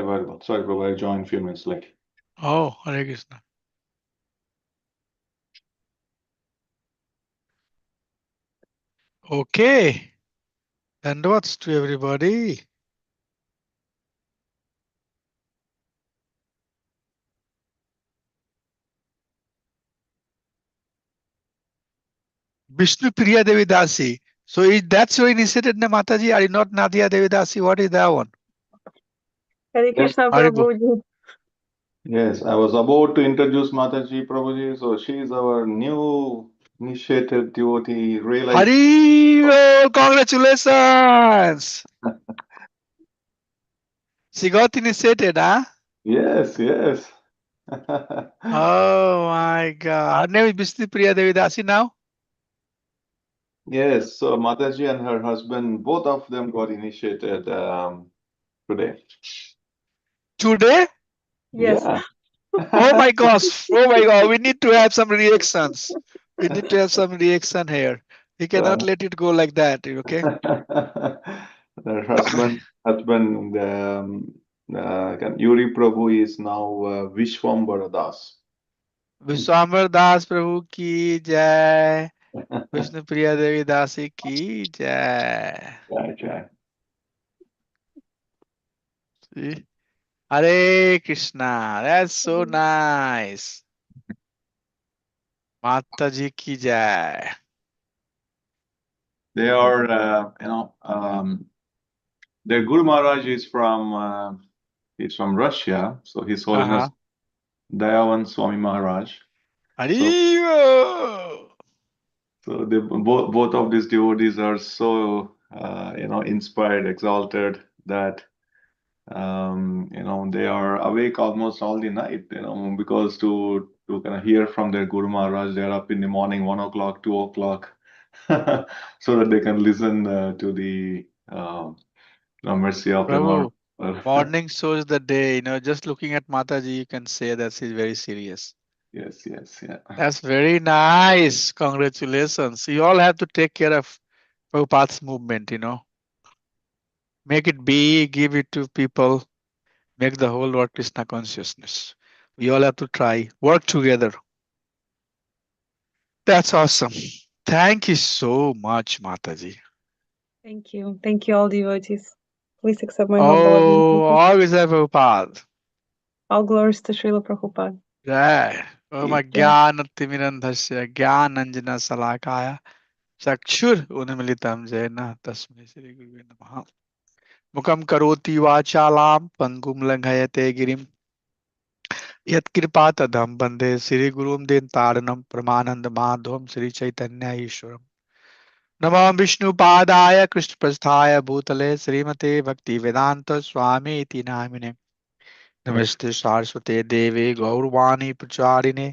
very well. Sorry, Prabhu, I joined a few minutes late. Oh, Hare Krishna. Okay. Dandavats to everybody. Vishnu Priya Devi Dasi. So is that's your initiated name, Mataji? Are you not Nadia Devi Dasi? What is that one? Hare Yes, Krishna Haribo. Prabhuji. yes, I was about to introduce Mataji Prabhuji. So she is our new initiated devotee, realized. Hari, congratulations. She got initiated, huh? Yes, yes. Oh my God. Her name is Vishnu Priya Devi Dasi now? Yes, so Mataji and her husband, both of them got initiated today. Today? Yes. Yeah. Oh my gosh. Oh my God. We need to have some reactions. We need to have some reaction here. We cannot So, let it go like that, okay? their husband, Yuri Prabhu is now Vishwambara Das. विश्वाम्बर दास प्रभु की जय विष्णु प्रिया देवी दासी की जय Jai, Jai. See? Hare Krishna, that's so nice. माता जी की जय. They are, their Guru Maharaj is he's from Russia, so His Holiness Uh-huh. Dayavan Swami Maharaj. So, Haribo. so both of these devotees are so, inspired, exalted that, they are awake almost all the night, because to kind of hear from their Guru Maharaj, they're up in the morning, 1 o'clock, 2 o'clock, so that they can listen to the mercy of the Lord. Prabhu, morning shows the day. Just looking at Mataji, you can say that she's very serious. Yes, yes, yeah. That's very nice. Congratulations. You all have to take care of Prabhupada's movement, Make it big, give it to people, make the whole world Krishna consciousness. We all have to try, work together. That's awesome. Thank you so much, Mataji. Thank you. Thank you, all devotees. Please accept my humble Oh, obeisances. always have Prabhupada. All glories to Srila Prabhupada. Jai. Oh my Yeah. Jnanatimirandhasya Jnananjana Salakaya Chakshur Unamilitam Jena Tasmai Shri Guru Namaha. Mukam Karoti Vachalam Pangum Langhayate Girim Yatkirpatadam Bande Sri Gurum Din Taranam Pramanand Madhvam Sri Chaitanya Ishwaram नमो विष्णुपादाय कृष्णप्रस्थाय भूतले श्रीमते भक्तिवेदांत स्वामी इति नामिने नमस्ते सारस्वते देवे गौरवाणी प्रचारिणे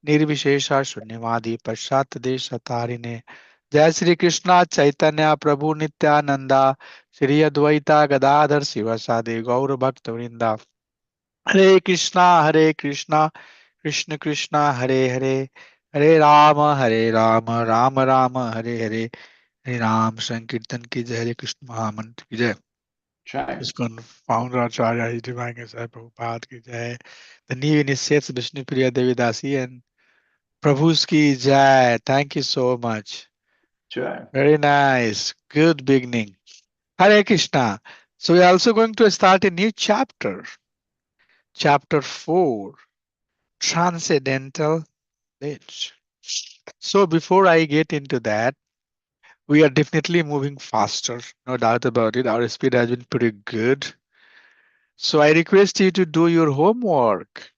निर्विशेष शून्यवादी पश्चात देश तारिणे जय श्री कृष्णा चैतन्य प्रभु नित्यानंदा श्री अद्वैता गदाधर शिवसादि गौर भक्त वृंदा हरे कृष्णा कृष्ण कृष्णा हरे हरे हरे राम राम राम हरे हरे हरे राम संकीर्तन की जय हरे कृष्ण महामंत्र की जय Chai. इसको फाउंडर आचार्य His Divine Grace Prabhupada की जय the new initiates Vishnu Priya Devi Dasi and Prabhu's ki jai. Thank you so much. Chai. Very nice. Good beginning. Hare Krishna. So we are also going to start a new chapter. Chapter 4. Transcendental Age. So before I get into that, we are definitely moving faster. No doubt about it. Our speed has been pretty good. So I request you to do your homework.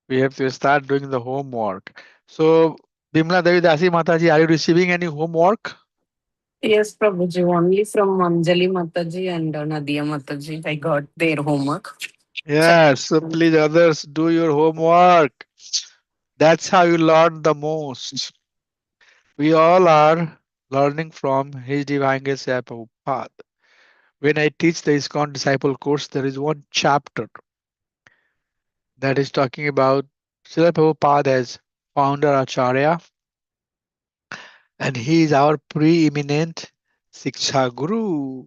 We have to start doing the homework. So Bimla Devi Dasi Mataji, are you receiving any homework? Yes, Prabhuji, only from Anjali Mataji and Nadia Mataji, I got their homework. Yes, so please others do your homework. That's how you learn the most. We all are learning from His Divine Grace Prabhupada. When I teach the ISKCON Disciple course, there is one chapter that is talking about Srila Prabhupada as founder Acharya, and he is our preeminent Siksha Guru.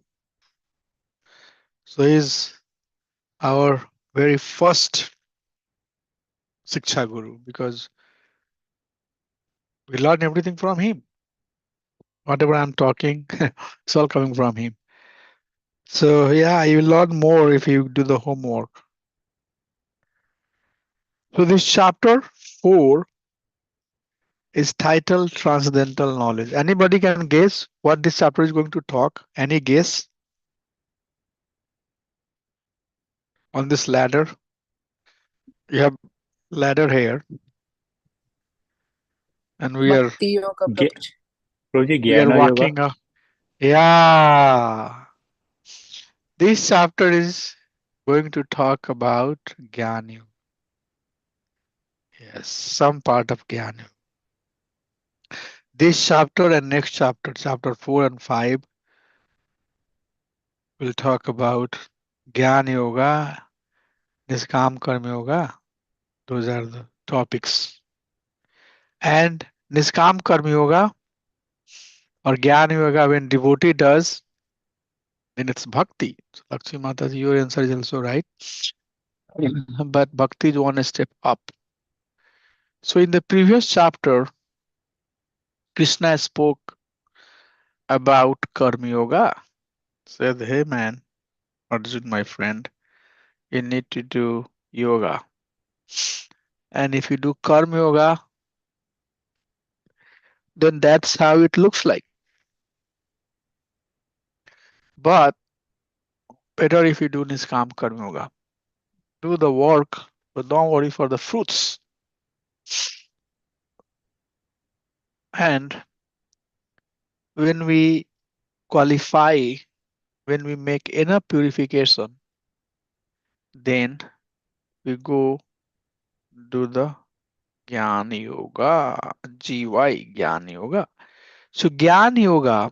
So he's our very first Siksha Guru, because we learn everything from him. Whatever I'm talking, it's all coming from him. So yeah, you will learn more if you do the homework. So this chapter 4 is titled Transcendental Knowledge. Anybody can guess what this chapter is going to talk? Any guess on this ladder? You have ladder here, and we are Bhakti Yoga, Ge- Prabhuji. Prabhuji, we are Jnana Yoga. walking up. Yeah, this chapter is going to talk about Gyan Yoga. Yes, some part of Gyan Yoga. This chapter and next chapter, chapter 4 and 5, will talk about Gyan Yoga, Niskam Karma Yoga. Those are the topics. And Niskam Karma Yoga or Gyan Yoga, when devotee does, then it's bhakti. So Lakshmi Mataji, your answer is also right. But bhakti is one step up. So in the previous chapter, Krishna spoke about Karma Yoga. Said, hey man, Arjun, my friend, you need to do yoga. And if you do Karma Yoga, then that's how it looks like. But better if you do Niskam Karma Yoga. Do the work, but don't worry for the fruits. And when we qualify, when we make enough purification, then we go do the Jnana Yoga, GY Jnana Yoga. So Jnana Yoga,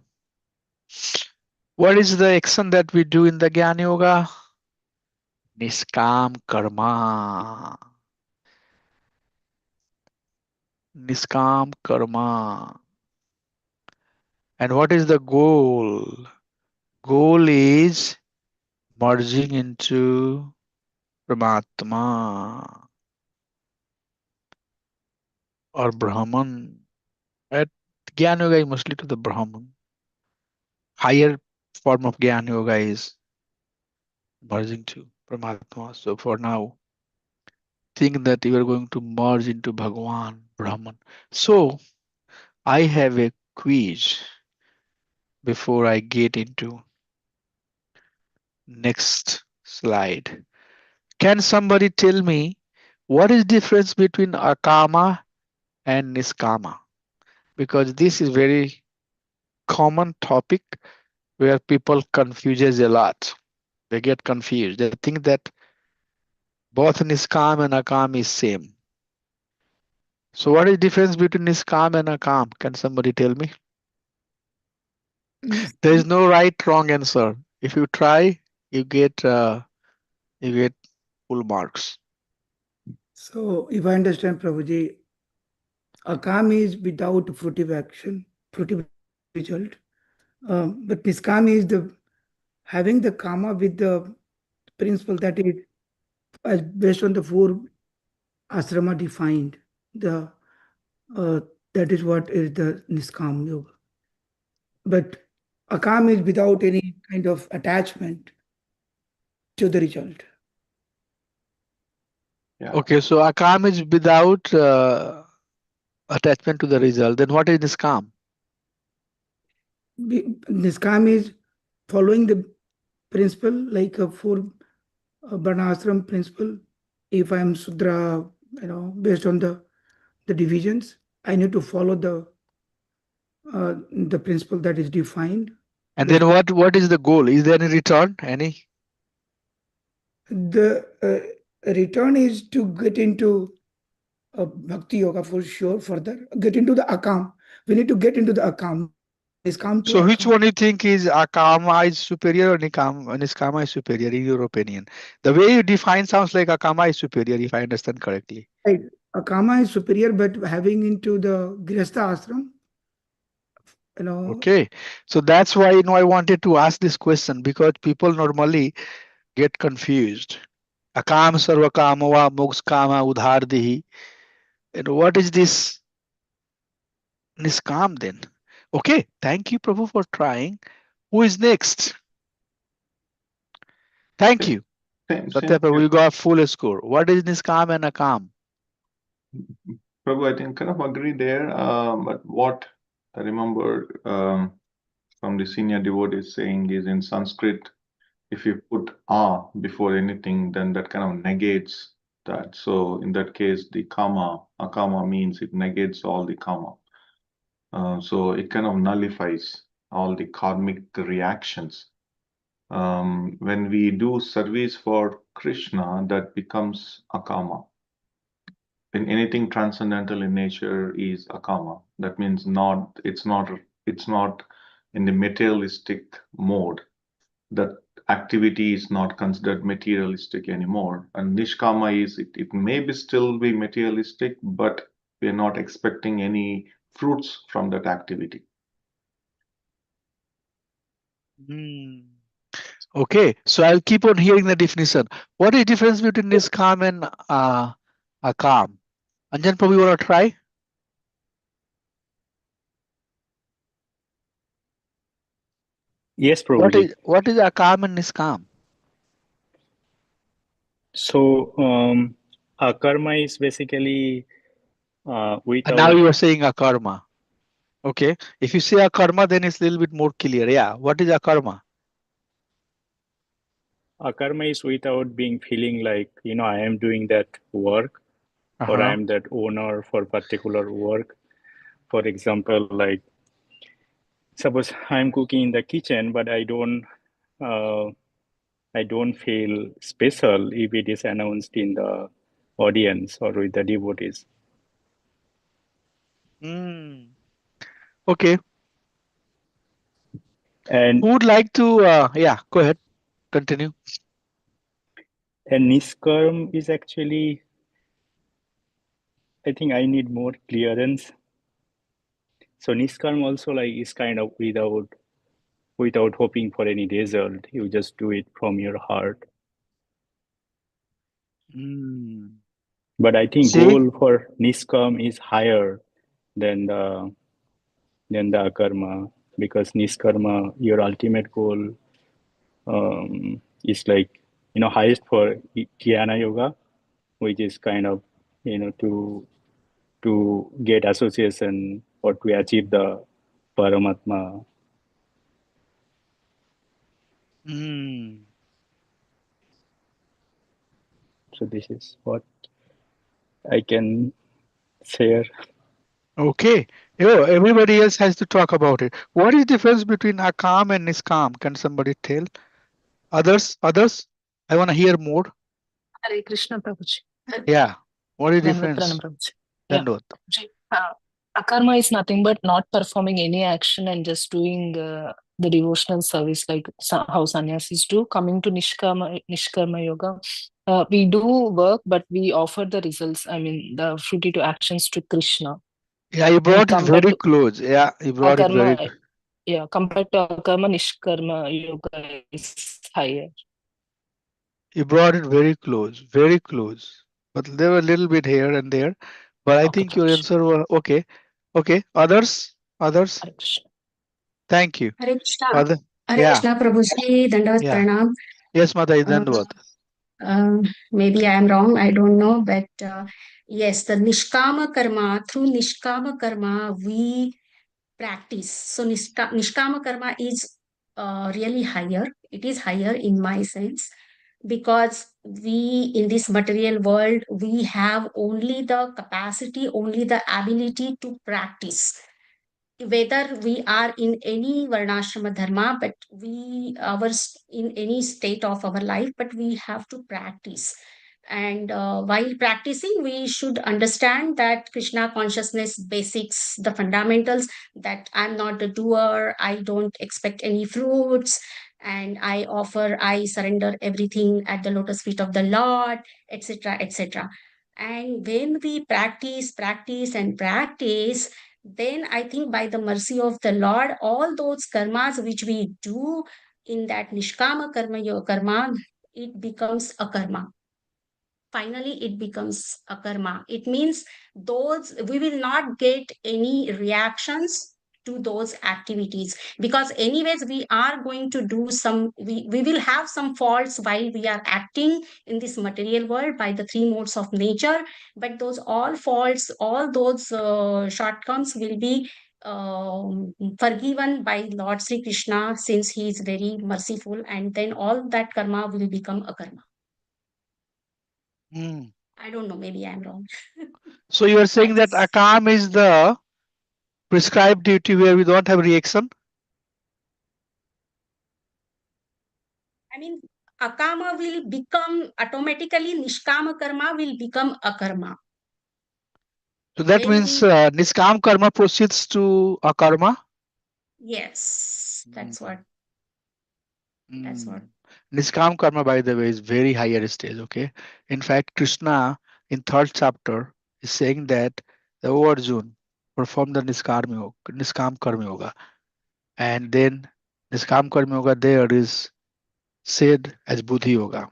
what is the action that we do in the Jnana Yoga? Niskam Karma. Niskam Karma. And what is the goal? Goal is merging into Paramatma or Brahman. At Jnana Yoga is mostly to the Brahman. Higher form of Jnana Yoga is merging to Paramatma. So for now, think that you are going to merge into Bhagwan, Brahman. So I have a quiz before I get into next slide. Can somebody tell me what is difference between Akama and Niskama? Because this is very common topic where people confuses a lot. They get confused. They think that both Niskam and Akam is same. So what is difference between Niskam and Akam? Can somebody tell me? There is no right wrong answer. If you try, you get full marks. So, if I understand, Prabhuji, Akam is without fruitive action, fruitive result. But Niskam is the having the Kama with the principle that is based on the 4 asrama defined. The that is what is the Niskam Yoga. But Akam is without any kind of attachment to the result. Yeah. Okay, so Akam is without attachment to the result. Then what is Niskam? Niskam is following the principle like a 4 Varnashram principle. If I am Sudra, based on the divisions, I need to follow the principle that is defined. And then what is the goal? Is there any return? Any? The return is to get into Bhakti Yoga for sure. Further, get into the Akam. We need to get into the Akam. Niskam to So which Akam. one you think is Akama is superior or Niskama is superior in your opinion? The way you define sounds like Akama is superior, if I understand correctly. Right. Akama is superior, but having into the Grihastha ashram, Okay, so that's why I wanted to ask this question, because people normally get confused. Akam sarva kamava moksha kama udhardihi. And what is this niskam then? Okay, thank you, Prabhu, for trying. Who is next? Thank you. Same Satya Prabhu, here. you got full score. What is niskam and akam? Prabhu, I think kind of agree there. But what I remember from the senior devotee saying is in Sanskrit, if you put a before anything, then that kind of negates that. So in that case, the akama means it negates all the karma. So it kind of nullifies all the karmic reactions. When we do service for Krishna, that becomes akama. In anything transcendental in nature is akama. That means it's not in the materialistic mode. That activity is not considered materialistic anymore. And nishkama is it may be still be materialistic, but we're not expecting any fruits from that activity. Okay, so I'll keep on hearing the definition. What is the difference between niskam and akam? Anjan Prabhu, you want to try? Yes, Prabhuji. What is akam and niskam? So, akarma is basically And without. now you are saying akarma. Okay, if you say akarma, then it's a little bit more clear. Yeah, what is akarma? Akarma is without being feeling like, I am doing that work or I am that owner for particular work. For example, like suppose I'm cooking in the kitchen, but I don't feel special if it is announced in the audience or with the devotees. Okay. And who would like to? Yeah, go ahead. Continue. And Niskarm is actually, I think I need more clearance. So Niskarm also like is kind of without hoping for any result. You just do it from your heart. But I think goal for Niskarm is higher than the Akarma, because Niskarma, your ultimate goal is like, highest for Jnana Yoga, which is kind of, to get association or to achieve the Paramatma. So this is what I can share. Okay. Everybody else has to talk about it. What is the difference between akam and niskam? Can somebody tell? Others? I want to hear more. Hare Krishna Prabhuji. Yeah. What is the Dandavat difference? Pranam Prabhuji. Yeah. Dandavat. Akarma is nothing but not performing any action and just doing the devotional service like how sannyasis do. Coming to Nishkarma Yoga, we do work, but we offer the results, I mean, the fruitive actions to Krishna. Yeah, you brought it very close. Yeah, you brought it very close. Yeah, compared to Akarma, Nishkarma Yoga is higher. You brought it very close, very close. But there were a little bit here and there. But I think your answer was okay. Okay. Others? Thank you. Hare Krishna. Hare Krishna Prabhuji, Dandavat Pranam. Yes, Mataji, Dandavat. Maybe I am wrong, I don't know, but yes, the Nishkama Karma, through Nishkama Karma, we practice. So Nishkama Karma is really higher. It is higher in my sense, because we, in this material world, we have only the capacity, only the ability to practice. Whether we are in any varnashrama dharma, but in any state of our life, but we have to practice. And while practicing, we should understand that Krishna consciousness basics, the fundamentals, that I'm not a doer, I don't expect any fruits, and I surrender everything at the lotus feet of the Lord, etc., etc. And when we practice, then I think by the mercy of the Lord, all those karmas which we do in that Nishkama karma, it becomes a karma. finally it becomes a karma. It means those we will not get any reactions to those activities, because anyways we are going to do some, we will have some faults while we are acting in this material world by the three modes of nature, but those all faults, all those shortcomings will be forgiven by Lord Sri Krishna, since he is very merciful, and then all that karma will become a karma. Hmm. I don't know, maybe I'm wrong. So you are saying that just- akam is the prescribed duty where we don't have reaction? I mean, akama will become automatically, nishkama karma will become akarma. So that When means we, niskam karma proceeds to akarma? yes, that's what. That's what. Niskam karma, by the way, is very higher stage. Okay. In fact, Krishna in 3rd chapter is saying that the O Arjun perform the Niskam karma yoga, and then Niskam karma yoga there is said as Buddhi yoga.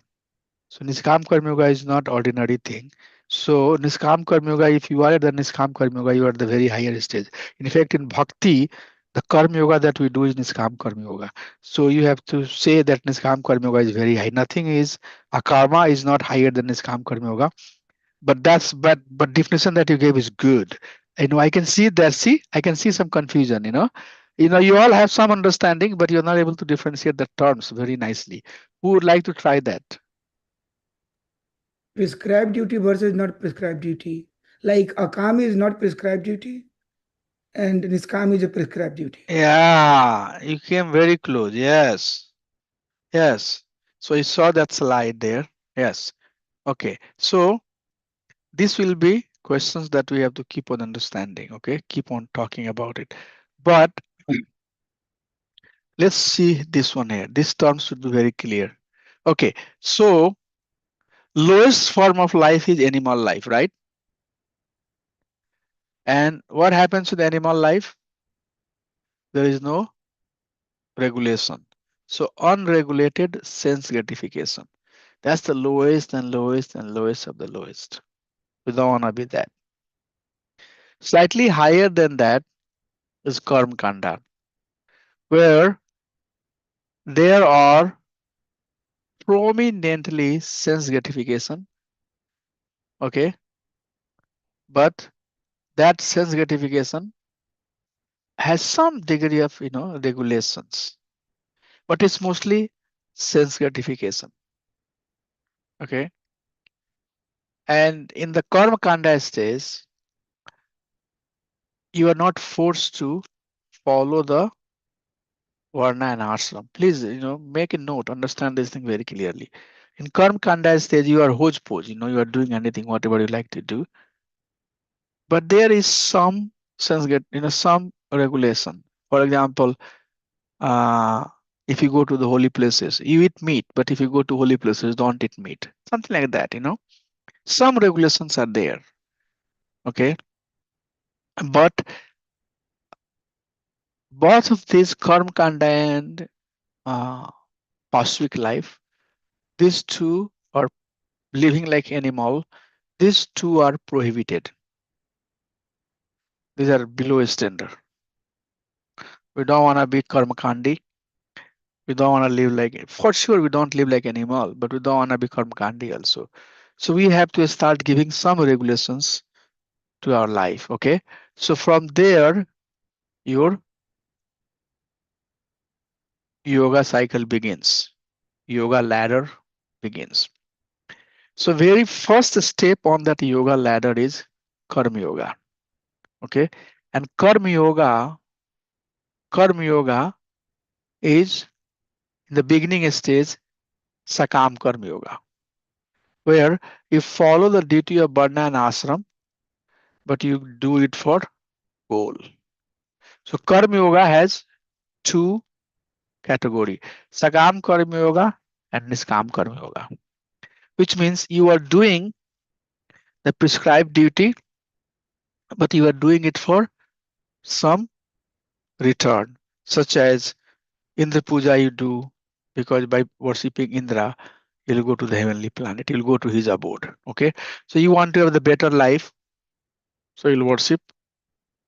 So Niskam karma yoga is not ordinary thing. So Niskam karma yoga, if you are at the Niskam karma yoga, you are at the very higher stage. In fact, in bhakti, the karma yoga that we do is Niskam karma yoga. So you have to say that Niskam karma yoga is very high. Nothing is, a karma is not higher than Niskam karma yoga. But but definition that you gave is good. I can see that. See, I can see some confusion. You all have some understanding, but you're not able to differentiate the terms very nicely. Who would like to try that? Prescribed duty versus not prescribed duty. Like akam is not prescribed duty, and niskam is a prescribed duty. Yeah, you came very close. Yes. Yes. So you saw that slide there. Yes. Okay. So this will be questions that we have to keep on understanding. Okay. Keep on talking about it. But let's see this one here. This term should be very clear. Okay. So lowest form of life is animal life, right? And what happens with animal life? There is no regulation. So unregulated sense gratification. That's the lowest and lowest and lowest of the lowest. We don't want to be that. Slightly higher than that is Karma Kanda, where there are prominently sense gratification. Okay. But that sense gratification has some degree of regulations. But it's mostly sense gratification. Okay. And in the Karma Kanda stage, you are not forced to follow the Varna and ashram. Please, make a note, understand this thing very clearly. In Karma Kanda stage, you are hodgepodge, you are doing anything, whatever you like to do. But there is some some regulation. For example, if you go to the holy places, you eat meat, but if you go to holy places, don't eat meat. Something like that, Some regulations are there. Okay. But both of these Karma Kanda and Pasvik life, these two are living like animal. These two are prohibited. These are below standard. We don't want to be karmakandi. We don't want to live like, for sure, we don't live like animal, but we don't want to be karmakandi also. So we have to start giving some regulations to our life. Okay. So from there, your yoga cycle begins. Yoga ladder begins. So very first step on that yoga ladder is Karma Yoga. Okay. And Karma Yoga is in the beginning stage Sakam Karma Yoga, where you follow the duty of Varna and Ashram, but you do it for goal. So Karma Yoga has two categories, Sakam Karma Yoga and Niskam Karma Yoga, which means you are doing the prescribed duty, but you are doing it for some return, such as Indra Puja you do because by worshipping Indra, He'll go to the heavenly planet. He'll go to his abode. Okay. So you want to have the better life. So you'll worship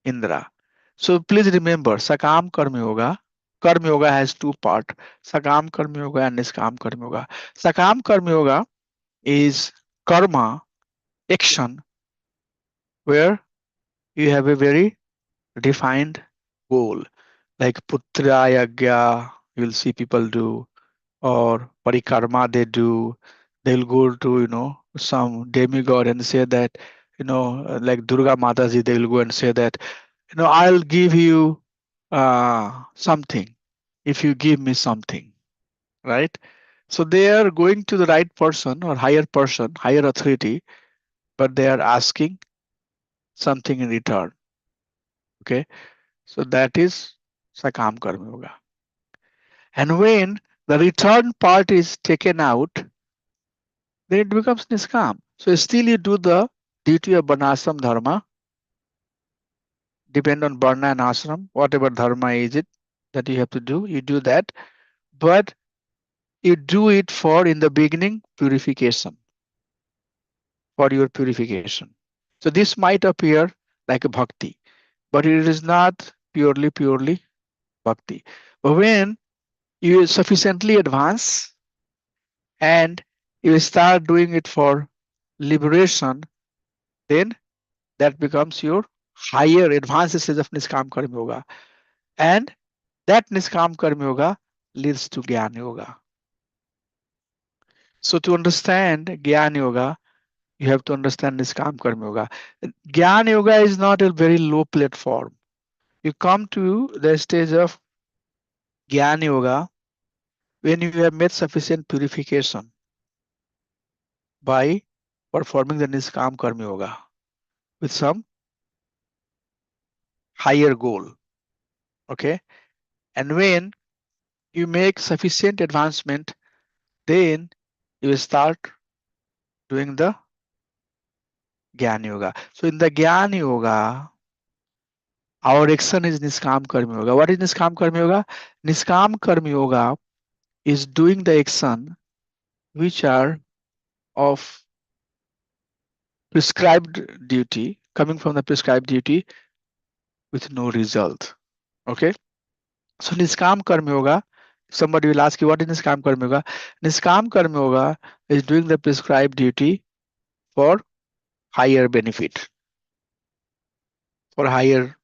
Indra. So please remember, Sakam Karma Yoga. Karma Yoga has two parts: Sakam Karma Yoga and Niskam Karma Yoga. Sakam Karma Yoga is karma, action, where you have a very defined goal, like Putra Yagya, you'll see people do, or Parikarma they do. They'll go to, some demigod and say that, like Durga Mataji, they will go and say that, I'll give you something if you give me something, right? So they are going to the right person or higher person, higher authority, but they are asking something in return. Okay, so that is Sakam Karma Yoga. And when the return part is taken out, then it becomes Niskam. So still you do the duty of Varnashram Dharma, depend on Varna and Ashram, whatever Dharma is it that you have to do, you do that. But you do it for, in the beginning, purification, for your purification. So this might appear like a bhakti, but it is not purely bhakti. But when you sufficiently advance and you start doing it for liberation, then that becomes your higher advanced stage of Niskam Karma Yoga. And that Niskam Karma Yoga leads to Gyan Yoga. So to understand Gyan Yoga, you have to understand Niskam Karma Yoga. Gyan Yoga is not a very low platform. You come to the stage of Gyan Yoga when you have made sufficient purification by performing the Niskam Karma Yoga with some higher goal. Okay. And when you make sufficient advancement, then you will start doing the Gyan Yoga. So in the Gyan Yoga, our action is Niskam Karma Yoga. What is Niskam Karma Yoga? Niskam Karma Yoga is doing the action which are of prescribed duty, coming from the prescribed duty with no result. Okay. So Niskam Karma Yoga, somebody will ask you, what is Niskam Karma Yoga? Niskam Karma Yoga is doing the prescribed duty for higher benefit, for higher,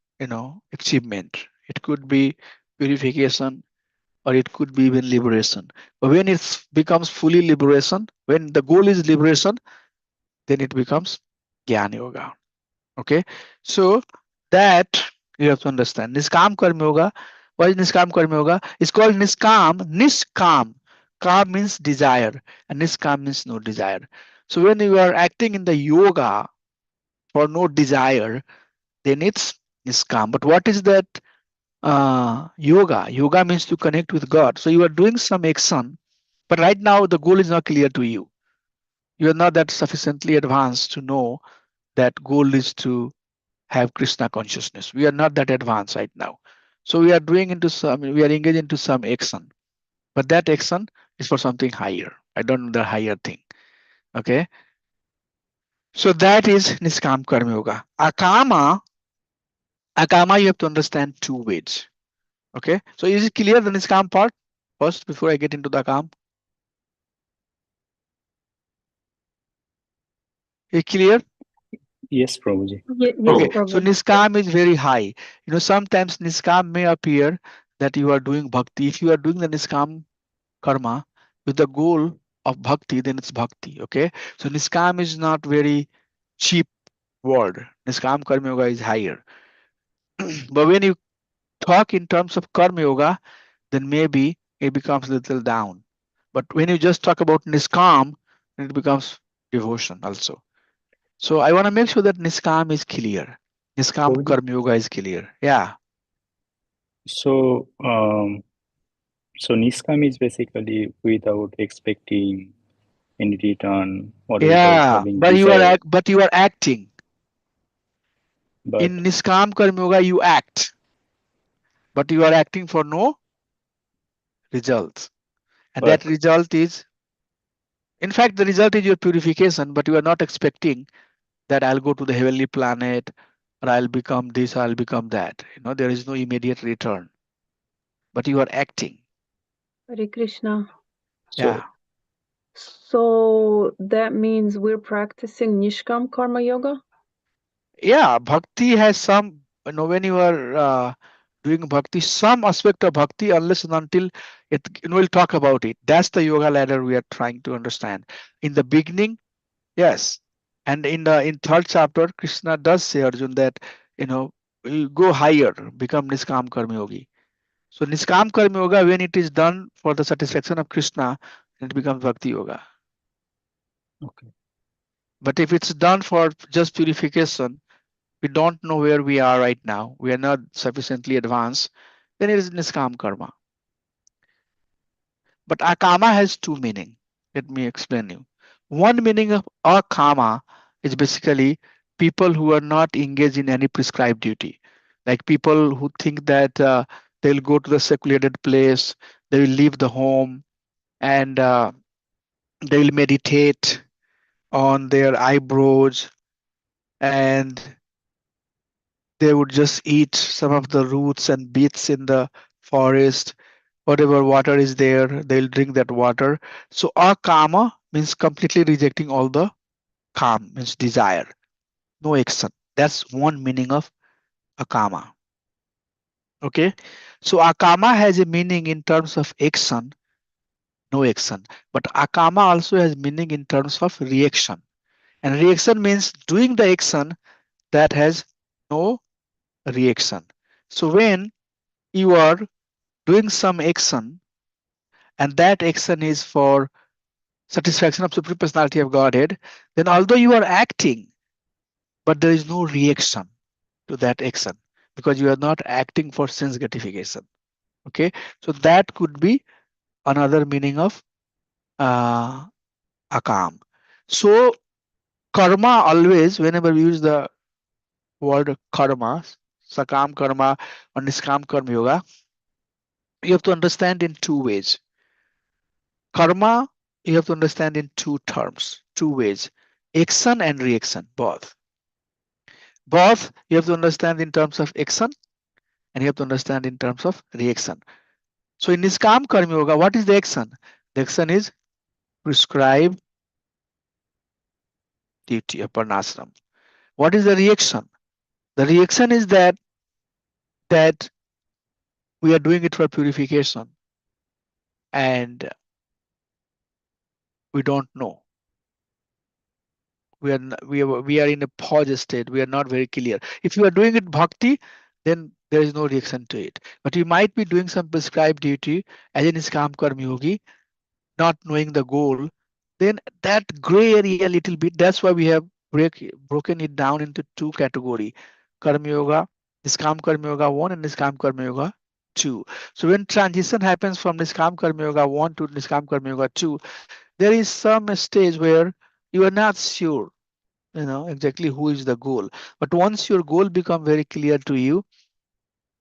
achievement. It could be purification, or it could be even liberation. But when it becomes fully liberation, when the goal is liberation, then it becomes Jnana Yoga. Okay, so that you have to understand. Niskam Karma Yoga. What is Niskam Karma Yoga? It's called Niskam. Niskam. Kam means desire, and Niskam means no desire. So when you are acting in the yoga for no desire, then it's Niskam. But what is that yoga? Yoga means to connect with God. So you are doing some action, but right now the goal is not clear to you. You are not that sufficiently advanced to know that goal is to have Krishna consciousness. We are not that advanced right now. So we are doing we are engaged into some action, but that action is for something higher. I don't know the higher thing. Okay. So that is Niskam Karma Yoga. Akama you have to understand two ways. Okay. So is it clear the Niskam part first before I get into the Akam? Is it clear? Yes, Prabhuji. Yes, Okay, Prabhu. so Niskam is very high. Sometimes Niskam may appear that you are doing bhakti. If you are doing the Niskam karma with the goal of bhakti, then it's bhakti. Okay, so Niskam is not very cheap word. Niskam karma yoga is higher. But when you talk in terms of karma yoga, then maybe it becomes a little down. But when you just talk about Niskam, it becomes devotion also. So I want to make sure that Niskam is clear. Niskam Prabhuji. Karma Yoga is clear. Yeah. So, so Niskam is basically without expecting any return or without Yeah, having but desire. you are acting. But In Niskam Karma Yoga, you act, but you are acting for no results, and but that result is In fact, the result is your purification, but you are not expecting that I'll go to the heavenly planet or I'll become this, I'll become that. There is no immediate return, but you are acting. Hare Krishna. Yeah. So that means we're practicing Nishkam Karma Yoga? Yeah, bhakti has some, when you are doing bhakti, some aspect of bhakti, unless and until it, we'll talk about it. That's the yoga ladder we are trying to understand. In the beginning, yes. And in third chapter, Krishna does say, Arjun, that, you go higher, become Niskam Karma Yogi. So Niskam Karma Yoga, when it is done for the satisfaction of Krishna, it becomes Bhakti Yoga. Okay. But if it's done for just purification, we don't know where we are right now, we are not sufficiently advanced, then it is Niskam Karma. But Akama has two meanings. Let me explain you. One meaning of Akama is basically people who are not engaged in any prescribed duty. Like people who think that they'll go to the secluded place, they will leave the home, and they will meditate on their eyebrows, and they would just eat some of the roots and beets in the forest. Whatever water is there, they'll drink that water. So akama means completely rejecting all the kam, means desire, no action. That's one meaning of akama. Okay, so akama has a meaning in terms of action, no action. But akama also has meaning in terms of reaction. And reaction means doing the action that has no reaction. So when you are doing some action and that action is for satisfaction of Supreme Personality of Godhead, then although you are acting, but there is no reaction to that action because you are not acting for sense gratification. Okay, so that could be another meaning of akam. So karma, always whenever we use the word karma, sakam karma or niskam karma yoga, you have to understand in two ways. Karma, you have to understand in two terms, two ways: action and reaction, both. Both you have to understand in terms of action and you have to understand in terms of reaction. So in Niskam Karma Yoga, what is the action? The action is prescribe duty of Varnashram. What is the reaction? The reaction is that we are doing it for purification and we don't know. We are in a pause state. We are not very clear. If you are doing it bhakti, then there is no reaction to it. But you might be doing some prescribed duty as in Niskam Karma Yogi, not knowing the goal, then that gray area little bit, that's why we have broken it down into two categories: Karma Yoga, Niskam Karma Yoga 1 and Niskam Karma Yoga 2. So when transition happens from Niskam Karma Yoga 1 to Niskam Karma Yoga 2, there is some stage where you are not sure, exactly who is the goal. But once your goal become very clear to you,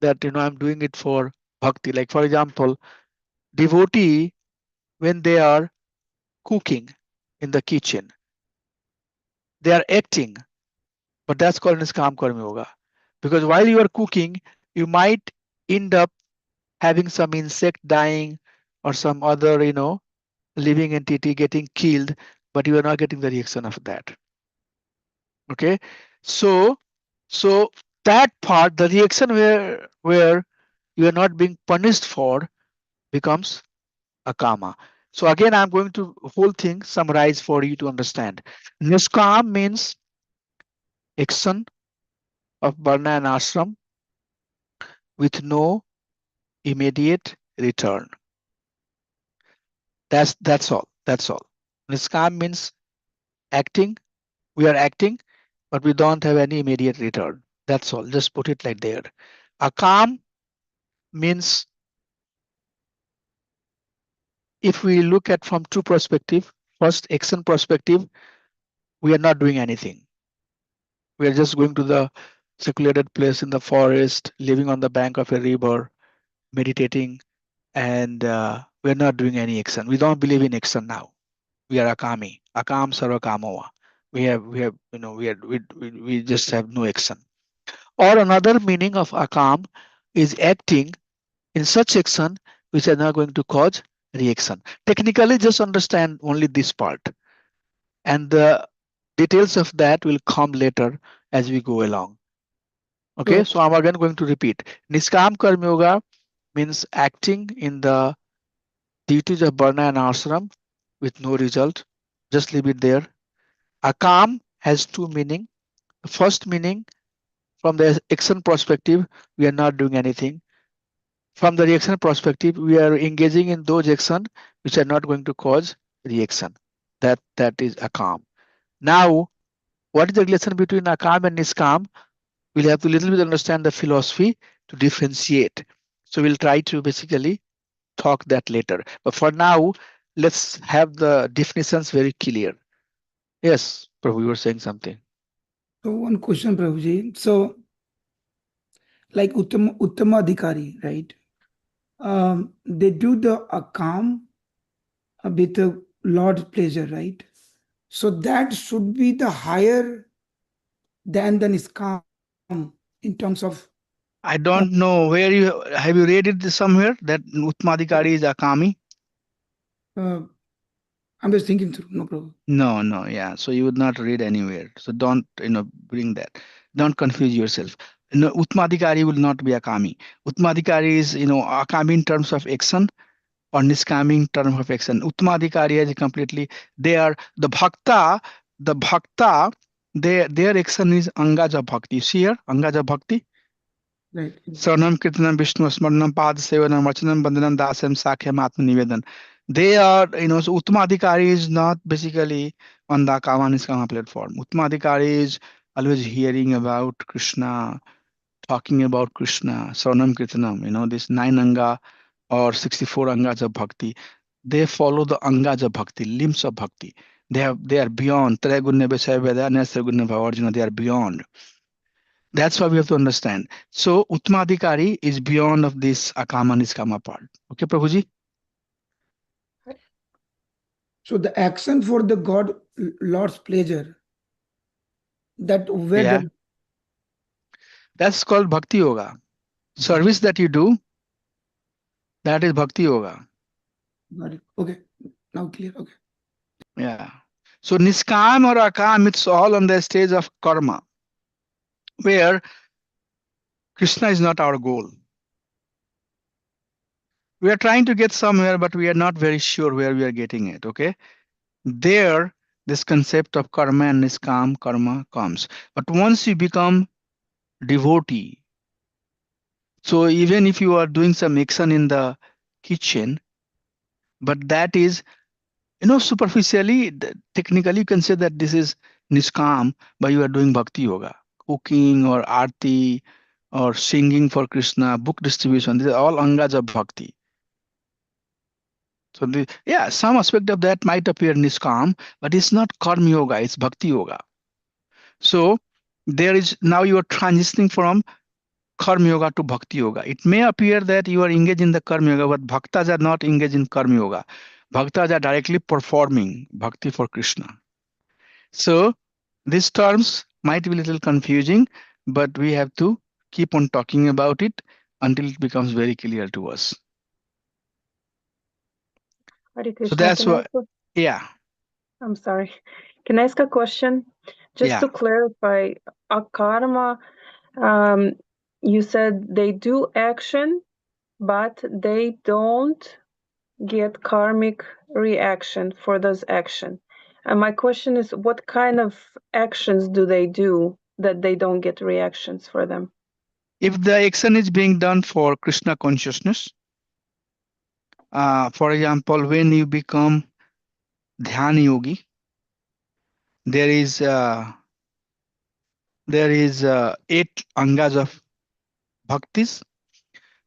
that I'm doing it for bhakti. Like for example, devotee, when they are cooking in the kitchen, they are acting, but that's called Niskam Karma Yoga. Because while you are cooking, you might end up having some insect dying or some other, living entity getting killed, but you are not getting the reaction of that. Okay, so that part, the reaction where you are not being punished for, becomes akama. So again, I'm going to whole thing summarize for you to understand. Niskam means action of varna and ashram with no immediate return. That's all. That's all. Niskam means acting. We are acting, but we don't have any immediate return. That's all. Just put it like there. Akam means, if we look at from two perspectives, first action perspective, we are not doing anything. We are just going to the secluded place in the forest, living on the bank of a river, meditating, and we're not doing any action. We don't believe in action now. we are akami. Akam sarva kamova. We have, we just have no action. Or another meaning of akam is acting in such action which are not going to cause reaction. Technically, just understand only this part, and the details of that will come later as we go along. Okay, so I'm again going to repeat. Niskam Karma Yoga means acting in the duties of Varna and Ashram with no result. Just leave it there. Akam has two meaning. The first meaning, from the action perspective, we are not doing anything. From the reaction perspective, we are engaging in those actions which are not going to cause reaction. That is akam. Now, what is the relation between akam and niskam? We'll have to little bit understand the philosophy to differentiate. So we'll try to basically talk that later. But for now, let's have the definitions very clear. Yes, Prabhu, you were saying something. So one question, Prabhuji. So, like Uttamadhikari, right? They do the akam with the Lord's pleasure, right? So that should be the higher than the niskam in terms of. I don't know where you have you read it somewhere that Uttamadhikari is akami. I'm just thinking through, no problem. No, yeah. So you would not read anywhere. So don't bring that. Don't confuse yourself. Uttamadhikari will not be akami. Uttamadhikari is akami in terms of action, or niskami in terms of action. Uttamadhikari is completely, they are the bhakta. Their action is angaja bhakti. You see here, angaja bhakti. Right. Sarnam Kirtanam Vishnu Smarnam Pad Sevanam Vachanam Bandhanam Dasam Sakhyam Atma Nivedan. They are, so Uttamadhikari is not basically on the Kama Niskama platform. Uttamadhikari is always hearing about Krishna, talking about Krishna, Sarnam Kirtanam, this 9 anga or 64 angas of bhakti. They follow the angas of bhakti, limbs of bhakti. They are beyond. Traigunya Vesaya Veda, Nesragunya Bhavarjuna, they are beyond. That's why we have to understand. So Uttamadhikari is beyond of this akama niskama part. Okay, Prabhuji? So the action for the God Lord's pleasure, that where Yeah. That's called Bhakti Yoga. Service that you do, that is Bhakti Yoga. Got it. Okay. Now clear. Okay. Yeah. So Niskam or Akam, it's all on the stage of karma, where Krishna is not our goal. We are trying to get somewhere, but we are not very sure where we are getting it. Okay. There, this concept of karma and niskam karma comes. But once you become devotee, so even if you are doing some action in the kitchen, but that is, superficially, technically you can say that this is niskam, but you are doing bhakti yoga, cooking or arti or singing for Krishna, book distribution. These are all angas of bhakti. So some aspect of that might appear niskam, but it's not karma yoga, it's bhakti yoga. So there is, now you are transitioning from karma yoga to bhakti yoga. It may appear that you are engaged in the karma yoga, but bhaktas are not engaged in karma yoga. Bhaktas are directly performing bhakti for Krishna. So these terms might be a little confusing, but we have to keep on talking about it until it becomes very clear to us. Hare Krishna, So that's can I what, ask yeah. I'm sorry. Can I ask a question? Just Yeah. to clarify, akarma, you said they do action, but they don't get karmic reaction for those action. And my question is, what kind of actions do they do that they don't get reactions for them? If the action is being done for Krishna consciousness, for example, when you become Dhyana yogi, there is 8 angas of bhaktis.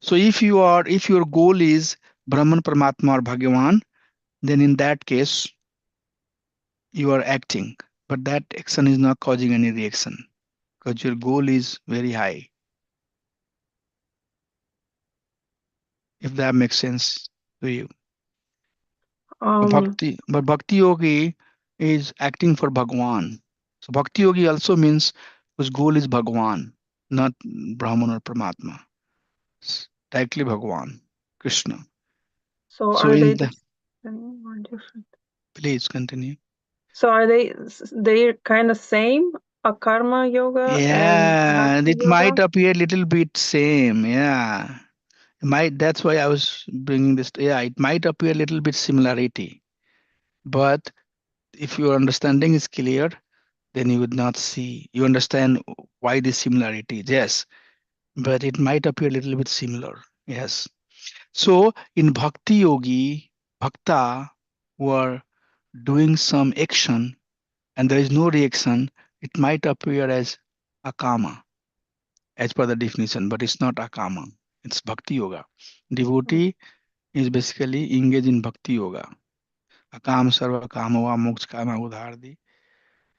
So if your goal is Brahman, Paramatma or Bhagavan, then in that case you are acting, but that action is not causing any reaction because your goal is very high. If that makes sense to you. But Bhakti Yogi is acting for Bhagwan. So Bhakti Yogi also means whose goal is Bhagwan, not Brahman or Paramatma. Directly Bhagwan, Krishna. So So are they in the the, same or different? please continue. So are they're kind of same? Akarma yoga and Yeah, bhakti it might yoga? appear a little bit same. Yeah, might. That's why I was bringing this. Yeah, it might appear a little bit similarity, but if your understanding is clear, then you would not see. You understand why this similarity. Yes, but it might appear a little bit similar. Yes. So in Bhakti Yogi, Bhakta were doing some action and there is no reaction, it might appear as akama as per the definition, but it's not akama. It's Bhakti Yoga. Devotee is basically engaged in Bhakti Yoga. Akam sarva kamava moksha kama udhardi.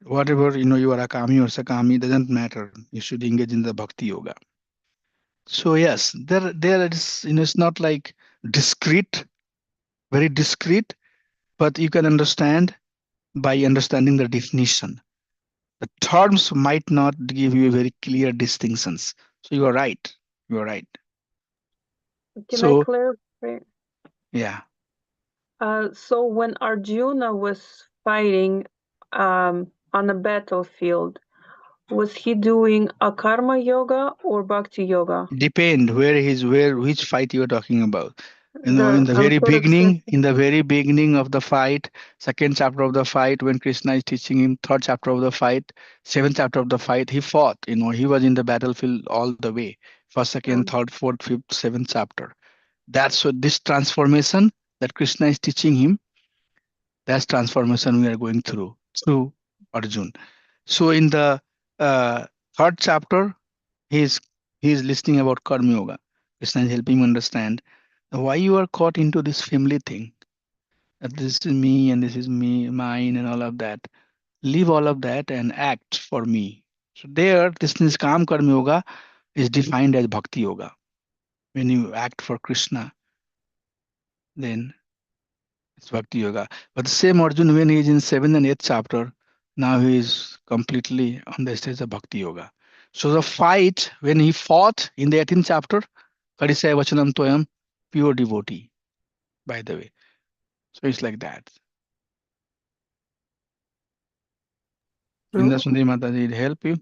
Whatever you are akami or sakami doesn't matter. You should engage in the Bhakti Yoga. So yes, there is it's not like discrete, very discrete, but you can understand by understanding the definition. The terms might not give you very clear distinctions. So you are right. You are right. Can I So clarify? yeah, So when Arjuna was fighting on the battlefield, was he doing akarma yoga or bhakti yoga? depend which fight you are talking about. In The the very beginning, Kurukshetra. in the very beginning of the fight, second chapter of the fight, when Krishna is teaching him, third chapter of the fight, seventh chapter of the fight, he fought. He was in the battlefield all the way. First, second, third, fourth, fifth, seventh chapter. That's what this transformation that Krishna is teaching him. That's transformation we are going through Arjun. So in the uh, third chapter, he's he's listening about Karma Yoga. Krishna is helping him understand why you are caught into this family thing. That this is me and this is me, mine, and all of that. Leave all of that and act for me. So there, this Niskam Karma Yoga is defined as Bhakti Yoga. When you act for Krishna, then it's Bhakti Yoga. But the same Arjun, when he is in 7th and 8th chapter, now he is completely on the stage of Bhakti Yoga. So the fight, when he fought in the 18th chapter, Karisaya Vachanam Toyam, pure devotee, by the way. So it's like that. Indra Sundari Mataji, did help you?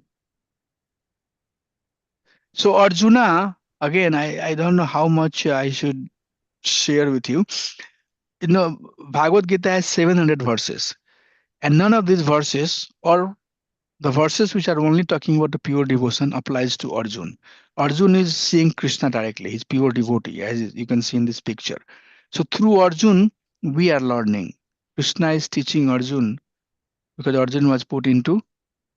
So Arjuna, again, I don't know how much I should share with you. Bhagavad Gita has 700 verses, and none of these verses, or the verses which are only talking about the pure devotion, applies to Arjun. Arjun is seeing Krishna directly. He's pure devotee, as you can see in this picture. So through Arjun, we are learning. Krishna is teaching Arjun because Arjun was put into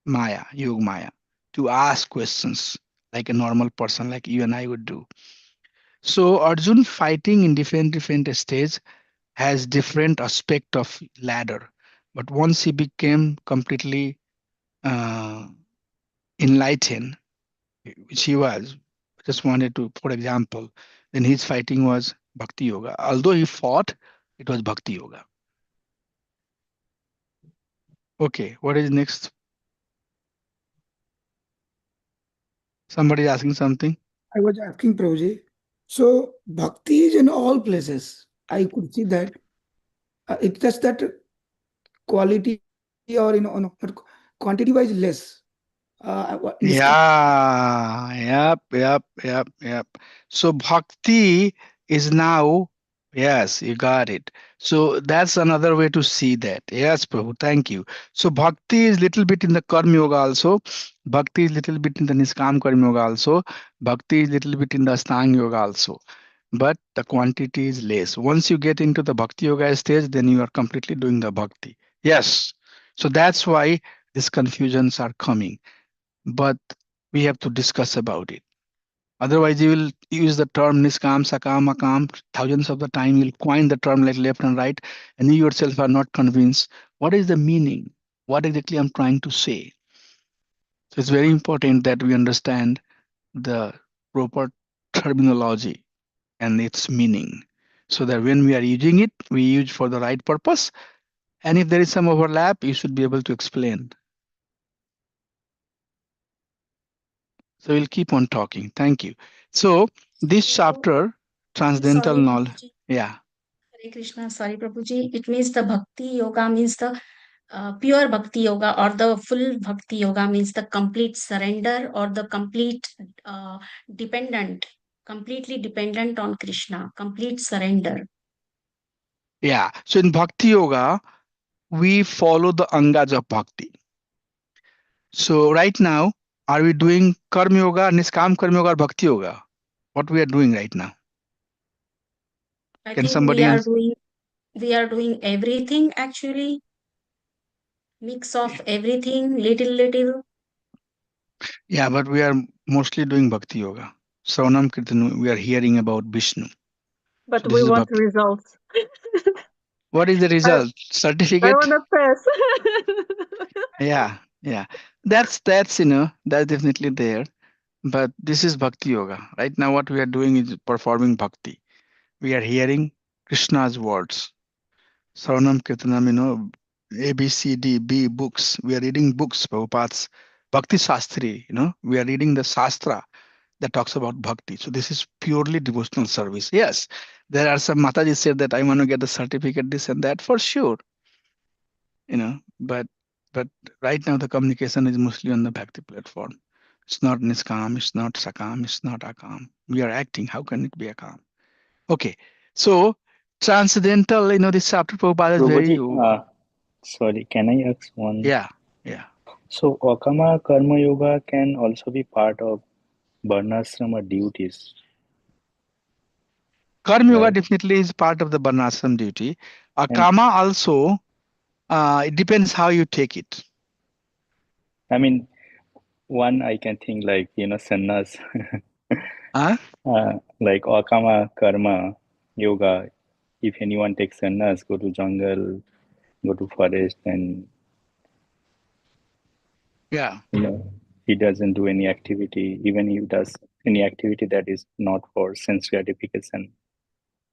Maya, Yog Maya, to ask questions like a normal person, like you and I would do. So Arjun fighting in different stage has different aspect of ladder. But once he became completely uh, enlightened, which he was, just wanted to, for example, then his fighting was Bhakti Yoga. Although he fought, it was Bhakti Yoga. Okay, what is next? Somebody is asking something? I was asking Prabhuji. So bhakti is in all places. I could see that. It's just that quality or no, quantity wise less. Yeah, yep. So bhakti is now, yes, you got it. So that's another way to see that. Yes, Prabhu, thank you. So bhakti is little bit in the Karma Yoga also. Bhakti is little bit in the Niskam Karma Yoga also. Bhakti is little bit in the Astanga Yoga also. But the quantity is less. Once you get into the Bhakti Yoga stage, then you are completely doing the bhakti. Yes. So that's why these confusions are coming, but we have to discuss about it. Otherwise, you will use the term niskam, sakam, akam thousands of the time. You'll coin the term like left and right, and you yourself are not convinced. What is the meaning? What exactly I'm trying to say? So it's very important that we understand the proper terminology and its meaning. so that when we are using it, we use for the right purpose. And if there is some overlap, you should be able to explain. So we'll keep on talking. Thank you. So this chapter, transcendental Sorry, knowledge. Prabhuji. Yeah. Hare Krishna. Sorry, Prabhuji. It means the Bhakti Yoga means the pure Bhakti Yoga, or the full Bhakti Yoga means the complete surrender, or the complete completely dependent on Krishna, complete surrender. Yeah. So in Bhakti Yoga, we follow the angas of Bhakti. So right now, are we doing Karma Yoga, Niskam Karma Yoga, or Bhakti Yoga? What we are doing right now? I Can think somebody answer? we are doing everything actually. Mix of everything, little. Yeah, but we are mostly doing Bhakti Yoga. Savanam Kirtan, we are hearing about Vishnu. But So this we is want Bhakti. results. What is the result? I Certificate? want to pass. Yeah, yeah. That's that's definitely there. But this is Bhakti Yoga. Right now, what we are doing is performing Bhakti. We are hearing Krishna's words. Saranam Kirtanam, A, B, C, D, B books. We are reading books, Prabhupada's Bhakti Shastri, we are reading the Shastra that talks about Bhakti. So this is purely devotional service. Yes, there are some Mataji said that I want to get the certificate, this and that, for sure. But right now the communication is mostly on the Bhakti platform. It's not Niskam, it's not Sakam, it's not Akam. We are acting. How can it be Akam? Okay. So transcendental, this chapter Prabhupada is very Prabhuji, sorry, can I ask one? yeah. So Akama Karma Yoga can also be part of Varnasrama duties. Karma Yoga Right. definitely is part of the Varnashram duty. Akama also, it depends how you take it. I mean, one I can think like, sannyas, Huh? like Akama Karma Yoga. If anyone takes sannyas, go to jungle, go to forest, and Yeah. he doesn't do any activity, even if he does any activity that is not for sense gratification.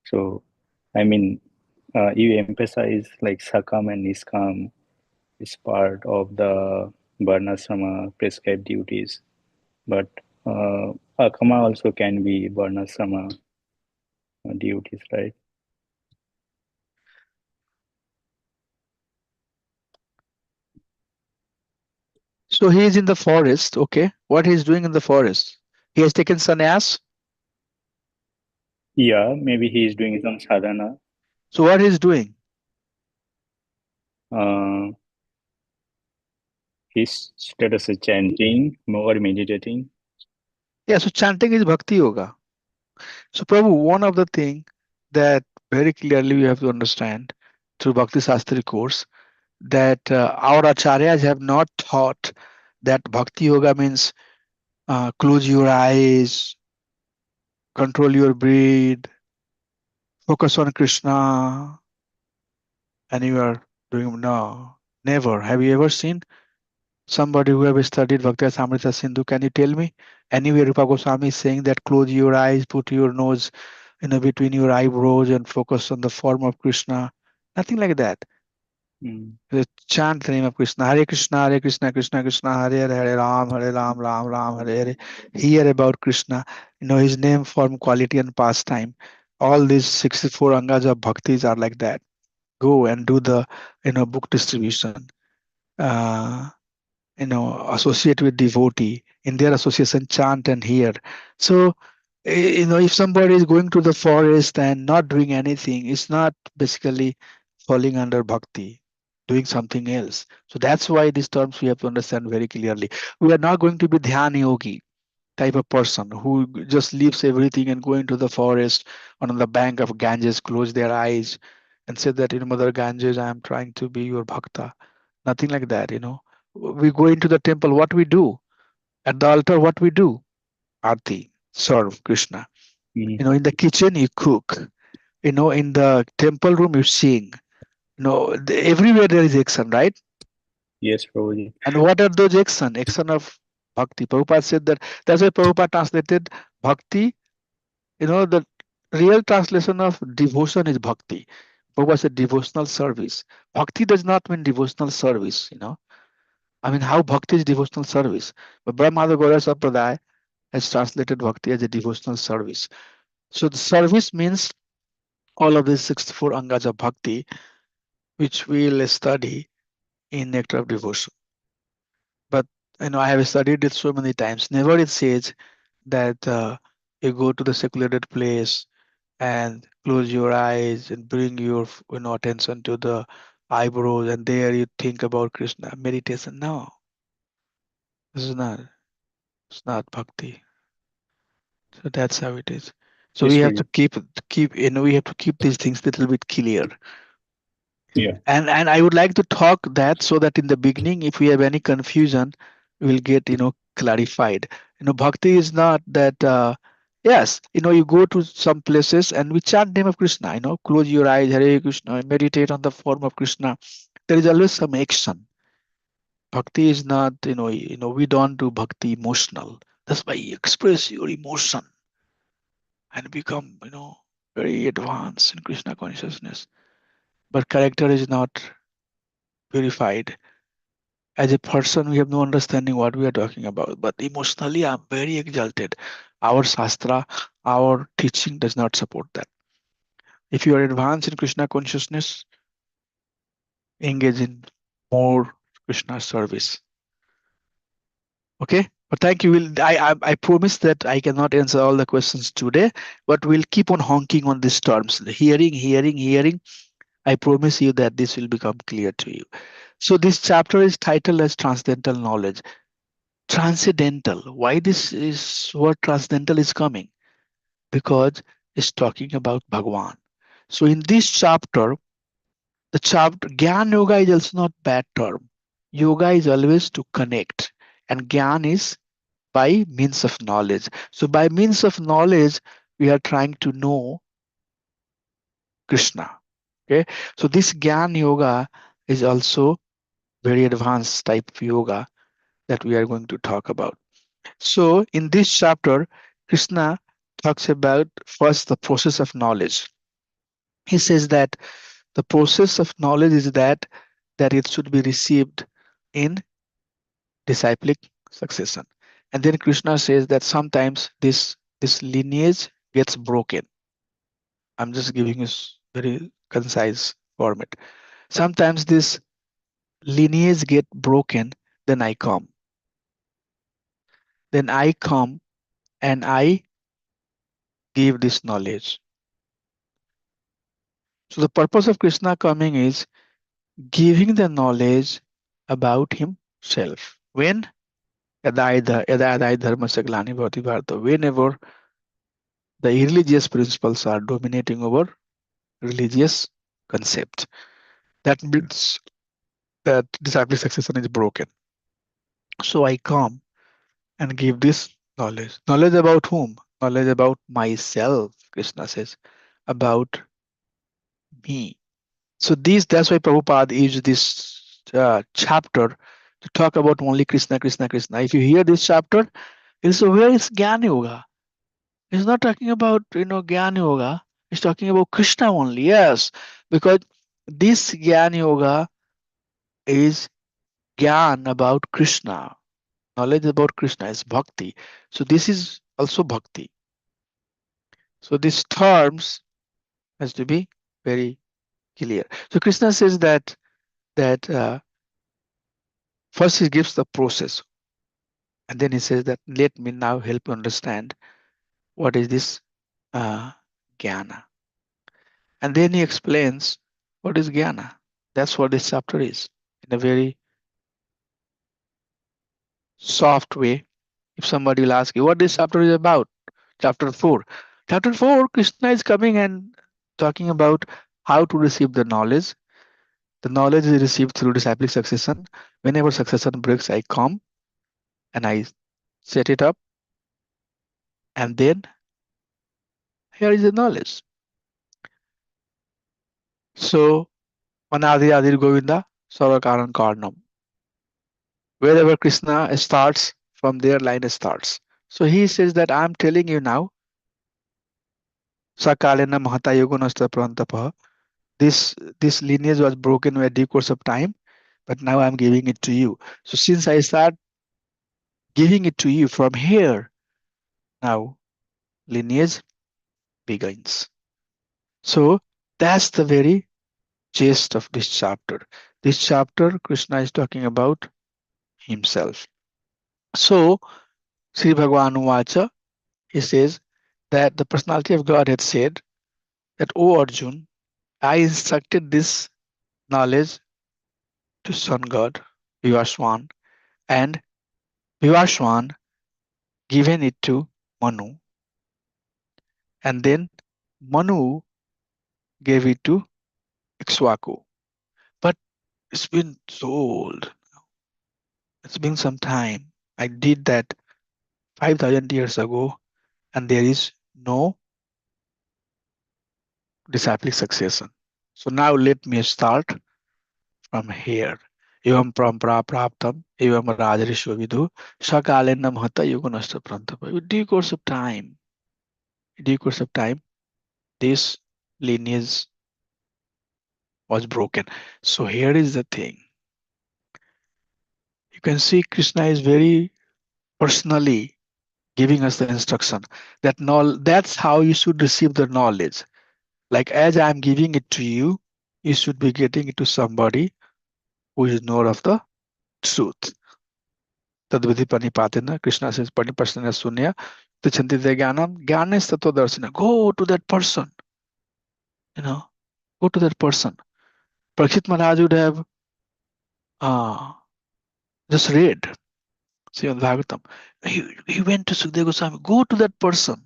So, I mean, you emphasize like Sakam and Niskam is part of the Varnasrama prescribed duties, but Akama also can be Varnasrama duties, right? So he is in the forest. Okay. What he's doing in the forest? He has taken sannyas. Yeah, maybe he is doing some sadhana. So what he's doing? His status is chanting or meditating. Yeah. So chanting is Bhakti Yoga. So Prabhu, one of the thing that very clearly we have to understand through Bhakti Shastri course, that our acharyas have not taught that Bhakti Yoga means close your eyes, control your breath, focus on Krishna, and you are doing, no, never. Have you ever seen somebody who have studied Bhakti Samrita Sindhu? Can you tell me anywhere Rupa Goswami is saying that close your eyes, put your nose between your eyebrows and focus on the form of Krishna? Nothing like that. Chant the name of Krishna. Hare Krishna, Hare Krishna, Krishna Krishna, Hare Hare, Hare Ram, Ram Ram, Hare Hare. Hear about Krishna. His name, form, quality, and pastime. All these 64 angas of bhaktis are like that. Go and do the book distribution. Associate with devotee. In their association, chant and hear. So if somebody is going to the forest and not doing anything, it's not basically falling under bhakti, doing something else. So that's why these terms we have to understand very clearly. We are not going to be dhyan yogi type of person who just leaves everything and go into the forest on the bank of Ganges, close their eyes and say that, Mother Ganges, I am trying to be your bhakta. Nothing like that, We go into the temple, what we do? At the altar, what we do? Aarti, serve Krishna. In the kitchen, you cook. In the temple room, you sing. Everywhere there is action, right? Yes, Prabhuji. And what are those action? Action of bhakti. Prabhupada said that. That's why Prabhupada translated bhakti, the real translation of devotion is bhakti. Prabhupada said devotional service. Bhakti does not mean devotional service, I mean, how bhakti is devotional service? But Brahmada Gora Sampradaya has translated bhakti as a devotional service. So the service means all of these 64 angas of bhakti, which we'll study in Nectar of Devotion. But I have studied it so many times. Never it says that you go to the secluded place and close your eyes and bring your attention to the eyebrows, and there you think about Krishna. Meditation. No, this is not. It's not bhakti. So that's how it is. So Yes, we have to Prabhu. keep we have to keep these things a little bit clear. Yeah. And I would like to talk that so that in the beginning, if we have any confusion, we'll get clarified. Bhakti is not that. Yes, you go to some places and we chant name of Krishna. Close your eyes, Hare Krishna, meditate on the form of Krishna. There is always some action. Bhakti is not. We don't do bhakti emotional. That's why you express your emotion and become, very advanced in Krishna consciousness. But character is not purified. As a person, we have no understanding what we are talking about. But emotionally, I'm very exalted. Our Shastra, our teaching does not support that. If you are advanced in Krishna consciousness, engage in more Krishna service. Okay? But thank you. I promise that I cannot answer all the questions today, but we'll keep on honking on these terms. Hearing. I promise you that this will become clear to you. So this chapter is titled as Transcendental Knowledge. Transcendental. Why this is word transcendental is coming? Because it's talking about Bhagwan. So in this chapter, the chapter Gyan Yoga is also not bad term. Yoga is always to connect, and Gyan is by means of knowledge. So by means of knowledge, we are trying to know Krishna. Okay, so this Gyan Yoga is also very advanced type of yoga that we are going to talk about. So in this chapter, Krishna talks about first the process of knowledge. He says that the process of knowledge is that it should be received in disciplic succession. And then Krishna says that sometimes this lineage gets broken. I'm just giving you very concise format. Sometimes this lineage get broken, then I come. Then I come and I give this knowledge. So the purpose of Krishna coming is giving the knowledge about himself. When whenever the irreligious principles are dominating over religious concept, that means that disciple succession is broken. So I come and give this knowledge. Knowledge about whom? Knowledge about myself, Krishna says, about me. So that's why Prabhupada used this chapter to talk about only Krishna. If you hear this chapter, it's where is Jnana Yoga? It's not talking about Jnana Yoga. It's talking about Krishna only. Yes, because this Jnana Yoga is Gyan about Krishna. Knowledge about Krishna is bhakti. So this is also bhakti. So these terms has to be very clear. So Krishna says that first he gives the process, and then he says that let me now help you understand what is this jnana. And then he explains what is jnana. That's what this chapter is in a very soft way. If somebody will ask you what this chapter is about, chapter 4. Chapter 4, Krishna is coming and talking about how to receive the knowledge. The knowledge is received through disciplic succession. Whenever succession breaks, I come and I set it up. And then here is the knowledge. So, Anadi Adir Govinda, Sarvakaran Karnam. Wherever Krishna starts, from there line starts. So he says that I'm telling you now Sakalena Mahata Yoganasta Prantapa. This lineage was broken by due course of time, but now I'm giving it to you. So since I start giving it to you from here, now lineage begins. So that's the very gist of this chapter. This chapter, Krishna is talking about himself. So Sri Bhagavan Vacha, he says that the personality of God had said that, O Arjun, I instructed this knowledge to sun god Vivaswan, and Vivaswan given it to Manu, and then Manu gave it to Ikshvaku. But it's been so old. It's been some time. I did that 5,000 years ago, and there is no disciplic succession. So now let me start from here. Evam parampara praptam, evam rajarishva vidhu, sakalena mahata yuganasta prantapa. With due course of time, this lineage was broken. So here is the thing. You can see Krishna is very personally giving us the instruction that that's how you should receive the knowledge. Like as I'm giving it to you, you should be getting it to somebody who is knower of the truth. Tadvidhi panipatina, Krishna says panipasana sunya, tichantite jnanam, jnana is tattva darsana. Go to that person. Go to that person. Parikshit Maharaj would have just read Srimad Bhagavatam. He went to Sukadeva Goswami. Go to that person.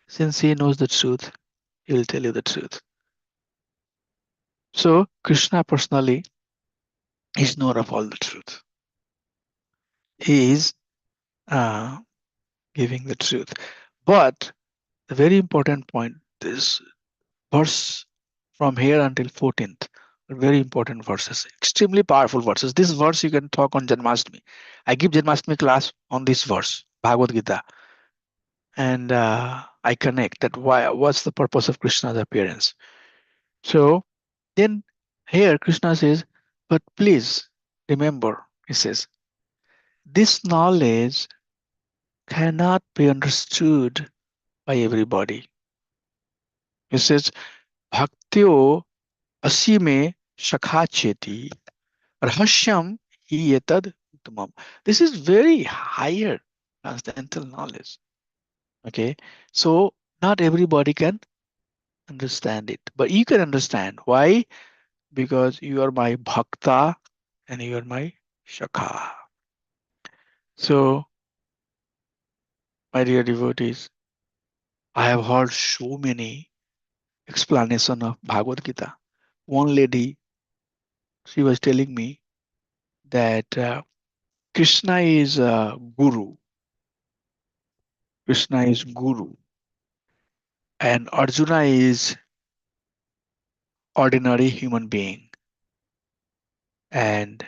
Since he knows the truth, he will tell you the truth. So Krishna personally is knower of all the truth. He is giving the truth. But the very important point, this verse from here until 14th, are very important verses, extremely powerful verses. This verse you can talk on Janmashtami. I give Janmashtami class on this verse, Bhagavad Gita. And I connect that what's the purpose of Krishna's appearance. So then here Krishna says, but please remember, he says, this knowledge cannot be understood by everybody. He says, Bhaktyo asime shakhacheti rahasyam yetad uttamam. This is very higher transcendental knowledge. Okay, so not everybody can understand it, but you can understand. Why? Because you are my bhakta and you are my shakha. So, my dear devotees, I have heard so many explanations of Bhagavad Gita. One lady, she was telling me that Krishna is a guru. Krishna is guru. And Arjuna is ordinary human being. And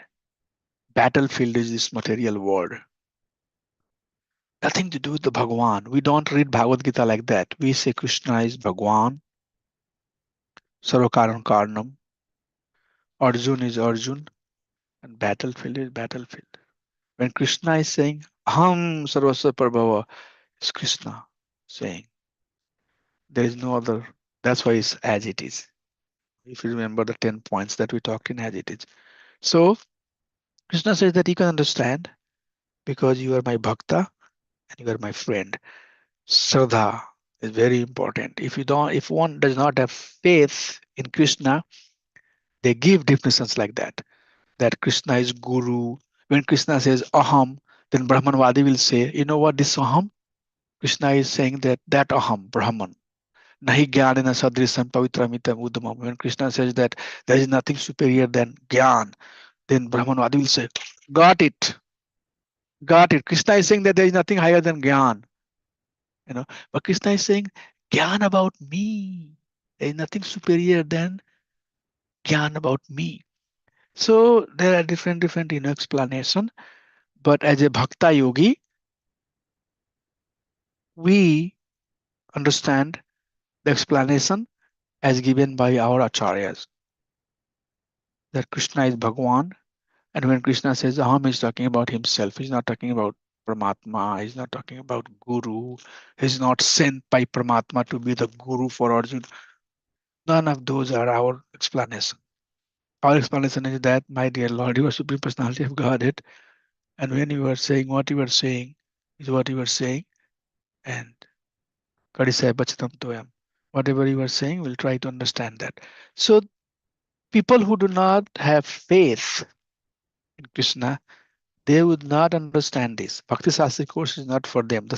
battlefield is this material world. Nothing to do with the Bhagavan. We don't read Bhagavad Gita like that. We say Krishna is Bhagavan, Sarvakaran Karnam, Arjun is Arjun, and battlefield is battlefield. When Krishna is saying Aham Sarvasva Prabhava, it's Krishna saying. There is no other. That's why it's as it is. If you remember the 10 points that we talked in as it is. So Krishna says that you can understand because you are my bhakta and you are my friend. Shraddha is very important. If one does not have faith in Krishna, they give definitions like that. That Krishna is guru. When Krishna says aham, then Brahmanvadi will say, you know what this aham? Krishna is saying that aham, Brahman. Nahi jnanena sadrisam pavitram uddamam. When Krishna says that there is nothing superior than jnana, then Brahmanvadi will say, got it. Got it. Krishna is saying that there is nothing higher than jnana. But Krishna is saying, jnana about me. There is nothing superior than jnana about me. So there are different explanation. But as a bhakta yogi, we understand the explanation as given by our acharyas, that Krishna is Bhagwan, and when Krishna says Aham, he's talking about himself. He's not talking about Paramatma. He's not talking about Guru. He's not sent by Paramatma to be the Guru for Arjuna. None of those are our explanation. Our explanation is that, my dear Lord, you are Supreme Personality of Godhead, and when you are saying what you are saying is what you are saying, and Kadisaya Bachitam Toyam. Whatever you are saying, we'll try to understand that. So people who do not have faith in Krishna, they would not understand this. Bhakti Sastra course is not for them. The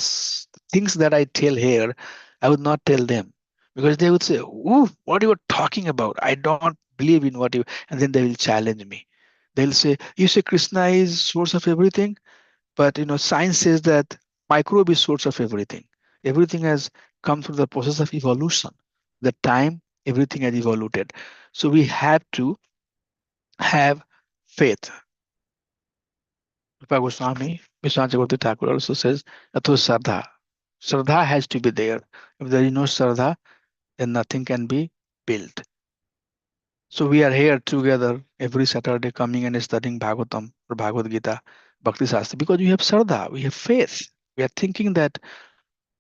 things that I tell here, I would not tell them, because they would say, "Ooh, what you are talking about? I don't believe in what you," and then they will challenge me. They'll say, "You say Krishna is source of everything, but science says that microbe is source of everything. Everything has come through the process of evolution. The time everything has evolved. So we have to have faith." Rupa Goswami, Vishwanath Chakravarti Thakur also says, Atho Shraddha. Shraddha has to be there. If there is no Shraddha, then nothing can be built. So we are here together every Saturday coming and studying Bhagavatam or Bhagavad Gita, Bhakti Sastra, because we have Shraddha, we have faith. We are thinking that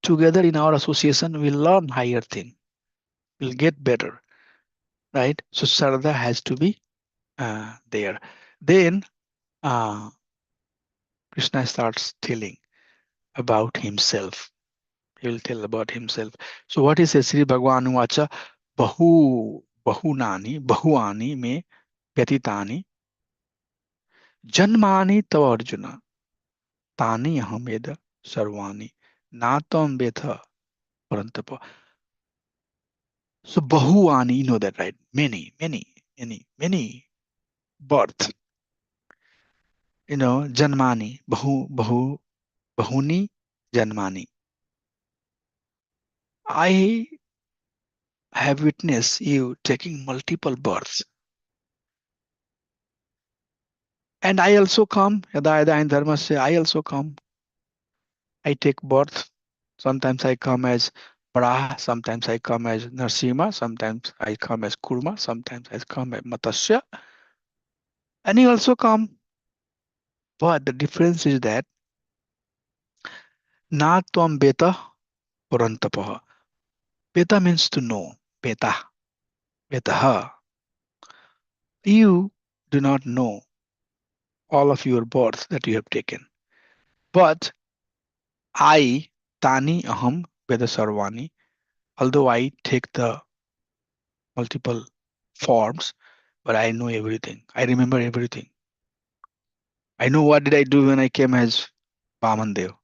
together in our association we'll learn higher thing. We'll get better. Right? So Shraddha has to be there. Then Krishna starts telling about himself. He will tell about himself. So what he says, Sri Bhagwan Vacha, Bahuani me Vyatitani, Janmani Tava Arjuna, Tani Ahameda Sarvani, Natam Betha Parantapa. So Bahuani, you know that, right? Many birth. Janmani, Bahuni, Janmani. I have witnessed you taking multiple births. And I also come, Yada Yada in Dharma say, I also come. I take birth. Sometimes I come as Varaha, sometimes I come as Narsima, sometimes I come as Kurma, sometimes I come as Matasya. And you also come. But the difference is that Na Tvam Beta Purantapaha. Beta means to know. Beta. Betaha. You do not know all of your births that you have taken. But I, Tani Aham Veda Sarvani, although I take the multiple forms, but I know everything. I remember everything. I know what did I do when I came as Vamandev,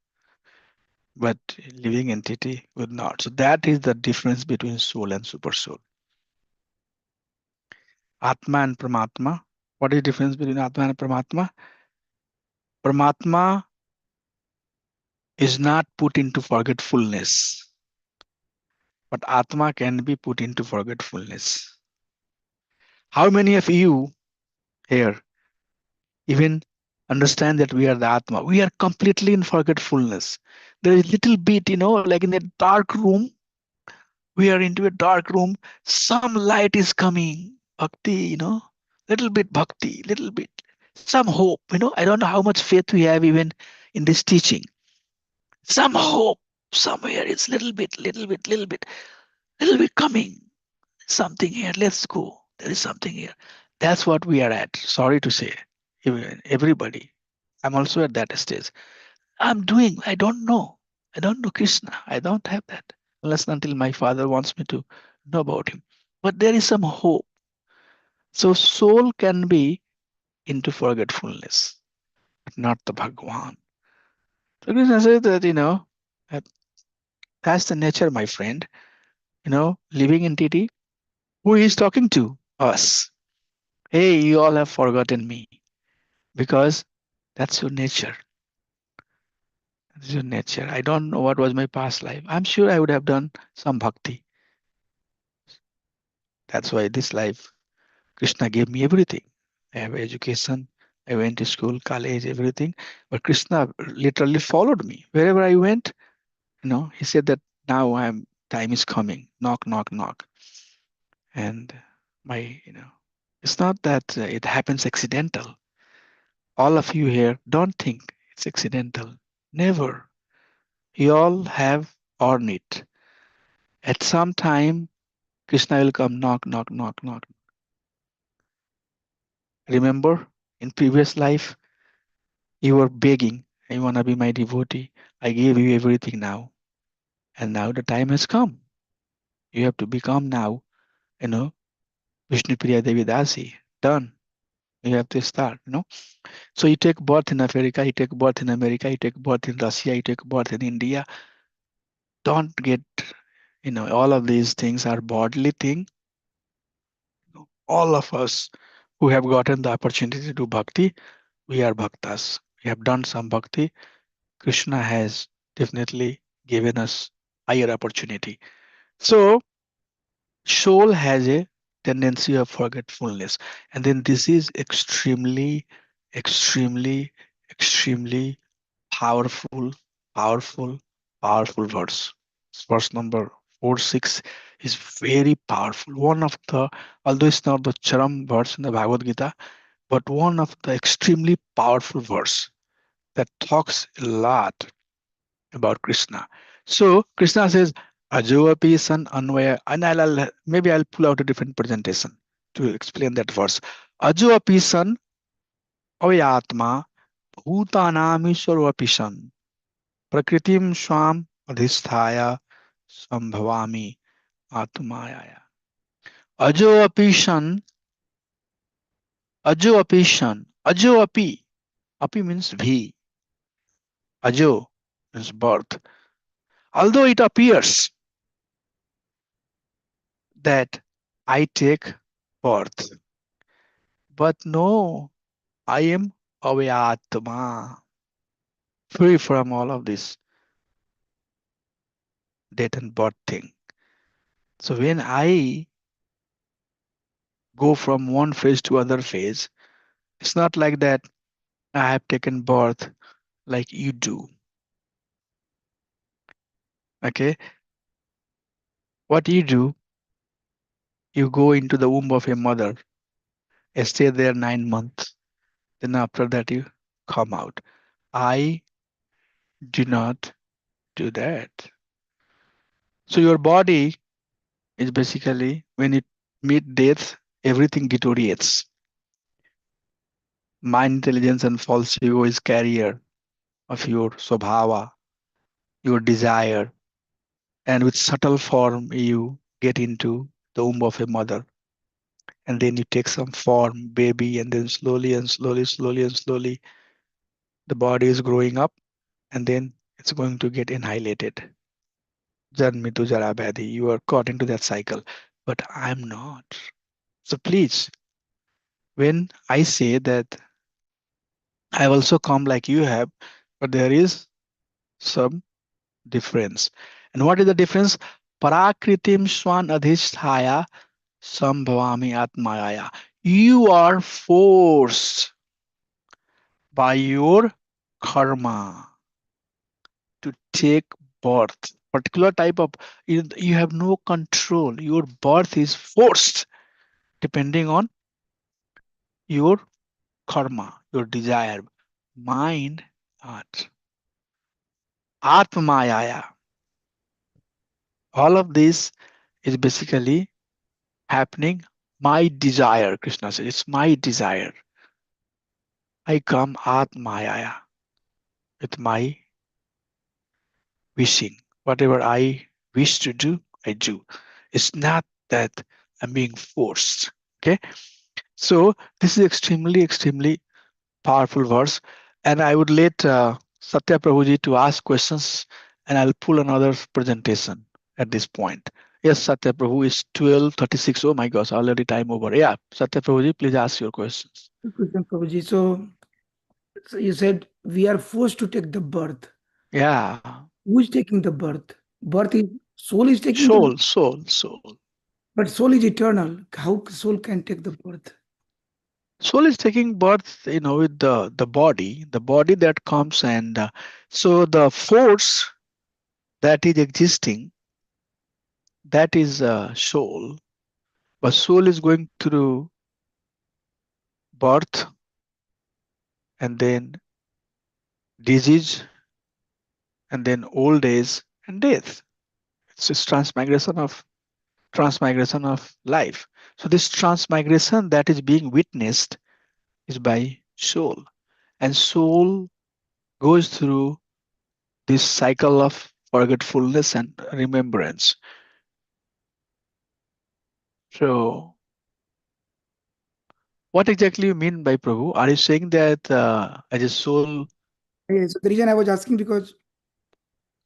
but living entity would not. So that is the difference between soul and super soul. Atma and Paramatma. What is the difference between Atma and Paramatma? Paramatma is not put into forgetfulness, but Atma can be put into forgetfulness. How many of you here even understand that we are the Atma? We are completely in forgetfulness. There is little bit, like in a dark room, we are into a dark room, some light is coming, bhakti, little bit bhakti, little bit, some hope, I don't know how much faith we have even in this teaching. Some hope somewhere, it's little bit coming. Something here, let's go. There is something here. That's what we are at. Sorry to say, everybody. I'm also at that stage. I don't know Krishna. I don't have that. Unless until my father wants me to know about him. But there is some hope. So soul can be into forgetfulness, but not the Bhagwan. So Krishna says that, that's the nature, my friend. Living entity. Who he is talking to? Us. Hey, you all have forgotten me. Because that's your nature. That's your nature. I don't know what was my past life. I'm sure I would have done some bhakti. That's why this life, Krishna gave me everything. I have education. I went to school, college, everything. But Krishna literally followed me. Wherever I went, he said that now I'm time is coming. Knock, knock, knock. And it's not that it happens accidental. All of you here, don't think it's accidental. Never. You all have earned it. At some time, Krishna will come knock, knock, knock, knock. Remember, in previous life, you were begging, I want to be my devotee. I gave you everything now. And now the time has come. You have to become now, Vishnu Priya Devi Dasi. Done. You have to start, So you take birth in Africa, you take birth in America, you take birth in Russia, you take birth in India. Don't get, all of these things are bodily thing. All of us who have gotten the opportunity to do bhakti, we are bhaktas. We have done some bhakti. Krishna has definitely given us higher opportunity. So soul has a tendency of forgetfulness. And then this is extremely, extremely, extremely powerful, powerful, powerful verse. Verse number 4-6 is very powerful. One of the, although it's not the Charam verse in the Bhagavad Gita, but one of the extremely powerful verse that talks a lot about Krishna. So Krishna says, Ajoapi san anvaya, and maybe I'll pull out a different presentation to explain that verse. Ajoapi san avayatma bhutanamishwaropi san prakritim swam adhisthaya sambhavami atmayaya. Ajoapi san, ajoapi san, ajoapi. Api means bhi. Ajo means birth. Although it appears that I take birth, but no, I am Avyatma, free from all of this death and birth thing. So when I go from one phase to other phase, it's not like that I have taken birth like you do. Okay? What you do, you go into the womb of a mother, stay there 9 months, then after that you come out. I do not do that. So your body is basically, when it meet death, everything deteriorates. Mind, intelligence, and false ego is carrier of your swabhava, your desire, and with subtle form you get into the womb of a mother, and then you take some form, baby, and then slowly and slowly, slowly and slowly, the body is growing up, and then it's going to get annihilated. Janmitu Jara Vyadhi, you are caught into that cycle, but I'm not. So please, when I say that I have also come like you have, but there is some difference. And what is the difference? Prakritim swan adhisthaya sambhavami atmaya. You are forced by your karma to take birth. Particular type of, you have no control. Your birth is forced depending on your karma, your desire, mind, heart. Atmayaya. All of this is basically happening. My desire, Krishna says, it's my desire. I come Atmayaya with my wishing. Whatever I wish to do, I do. It's not that I'm being forced. Okay. So this is extremely, extremely powerful verse. And I would let Satya Prabhuji to ask questions, and I'll pull another presentation at this point. Yes, Satya Prabhu, is 12:36. Oh my gosh, already time over. Yeah, Satya Prabhuji, please ask your questions. Prabhuji, so you said we are forced to take the birth. Yeah. Who is taking the birth? Birth is soul is taking soul, the birth. Soul. But soul is eternal. How soul can take the birth? Soul is taking birth, with the body that comes, and so the force that is existing that is soul. But soul is going through birth and then disease and then old age and death. It's just transmigration of life. So this transmigration that is being witnessed is by soul, and soul goes through this cycle of forgetfulness and remembrance. So what exactly you mean by Prabhu? Are you saying that as a soul? Yes, the reason I was asking because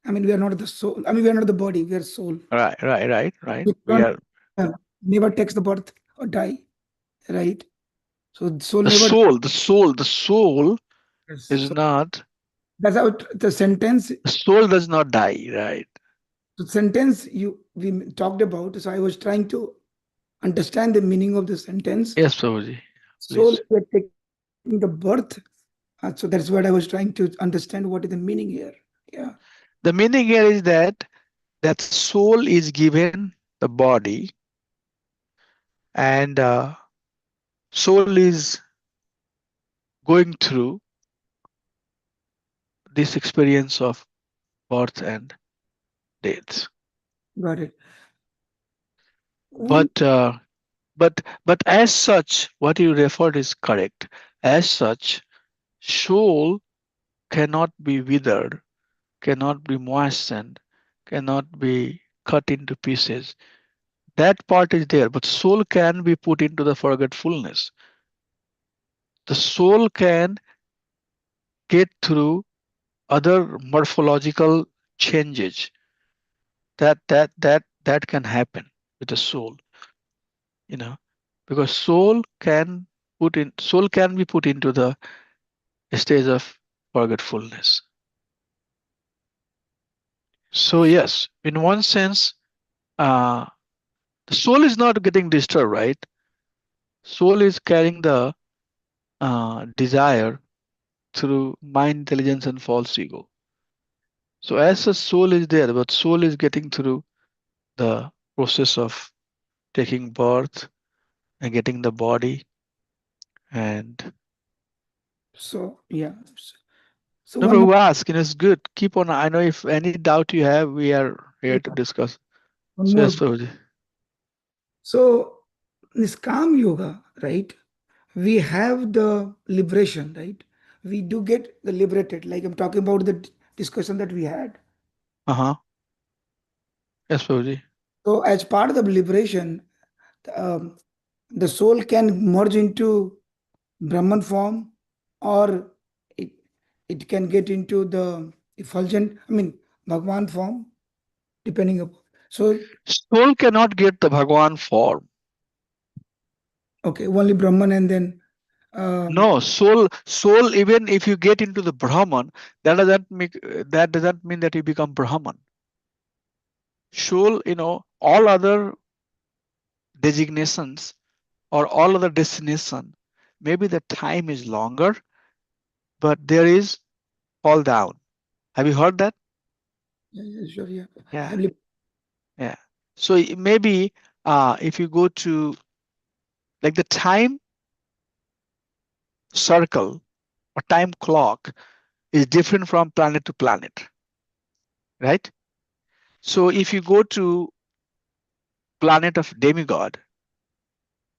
I mean we are not the soul. I mean we are not the body. We are soul. Right. We We are never takes the birth or die, right? So soul the never. soul Yes. is So not. that's how the sentence. The soul does not die, right? The sentence we talked about. So I was trying to understand the meaning of the sentence. Yes, Prabhuji. Soul Please. is taking the birth. So that's what I was trying to understand. What is the meaning here? Yeah. The meaning here is that soul is given the body, and soul is going through this experience of birth and death. Got it. But as such, what you referred is correct. As such, soul cannot be withered, cannot be moistened, cannot be cut into pieces. That part is there, but soul can be put into the forgetfulness. The soul can get through other morphological changes that can happen with the soul, because soul can be put into the stage of forgetfulness. So yes, in one sense, the soul is not getting disturbed, right? Soul is carrying the desire through mind, intelligence, and false ego. So as a soul is there, but soul is getting through the process of taking birth and getting the body. And so yeah. So no, one but more, who ask, it's good. Keep on. I know if any doubt you have, we are here to discuss. one So more. yes, Prabhuji. So this calm yoga, right? We have the liberation, right? We do get the liberated. Like I'm talking about the discussion that we had. Yes, Prabhuji. So as part of the liberation, um, the soul can merge into Brahman form, or it can get into the effulgent, I mean Bhagwan form, depending upon. So Soul cannot get the Bhagwan form. okay, only Brahman, and then No, soul. Even if you get into the Brahman, that doesn't mean that you become Brahman. Soul, all other designations or all other destination, maybe the time is longer, but there is fall down. Have you heard that? yeah, sure, yeah. Yeah. So maybe if you go to like the time circle or time clock is different from planet to planet, right? So if you go to planet of demigod,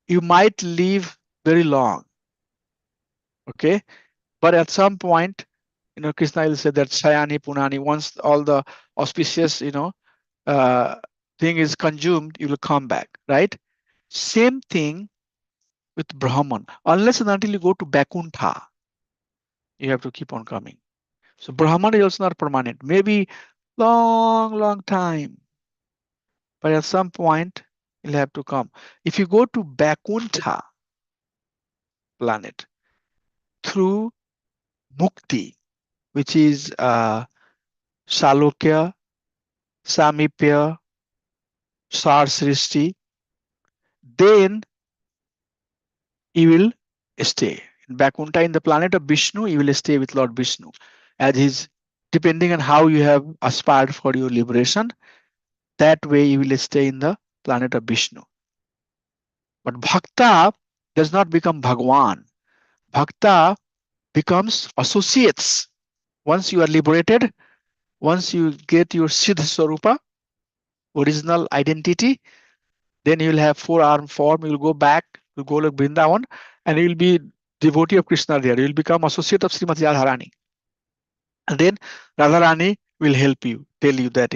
you might live very long, okay? But at some point, Krishna will say that Sayani Punani, once all the auspicious, thing is consumed, you will come back, right? Same thing with Brahman. Unless and until you go to Vaikuntha, you have to keep on coming. So Brahman is also not permanent. Maybe long time. But at some point, you'll have to come. If you go to Vaikuntha planet through Mukti, which is Salokya, Samipya, Sar Srishti, then you will stay. In Vaikuntha, in the planet of Vishnu, you will stay with Lord Vishnu. As his, depending on how you have aspired for your liberation, That way you will stay in the planet of Vishnu. But Bhakta does not become Bhagwan. Bhakta becomes associates. Once you are liberated, once you get your Siddha Swarupa, original identity, then you will have 4-armed form. You will go back to Golok Vrindavan and you will be devotee of Krishna there. You will become associate of Srimati Radharani. And then Radharani will help you, tell you that,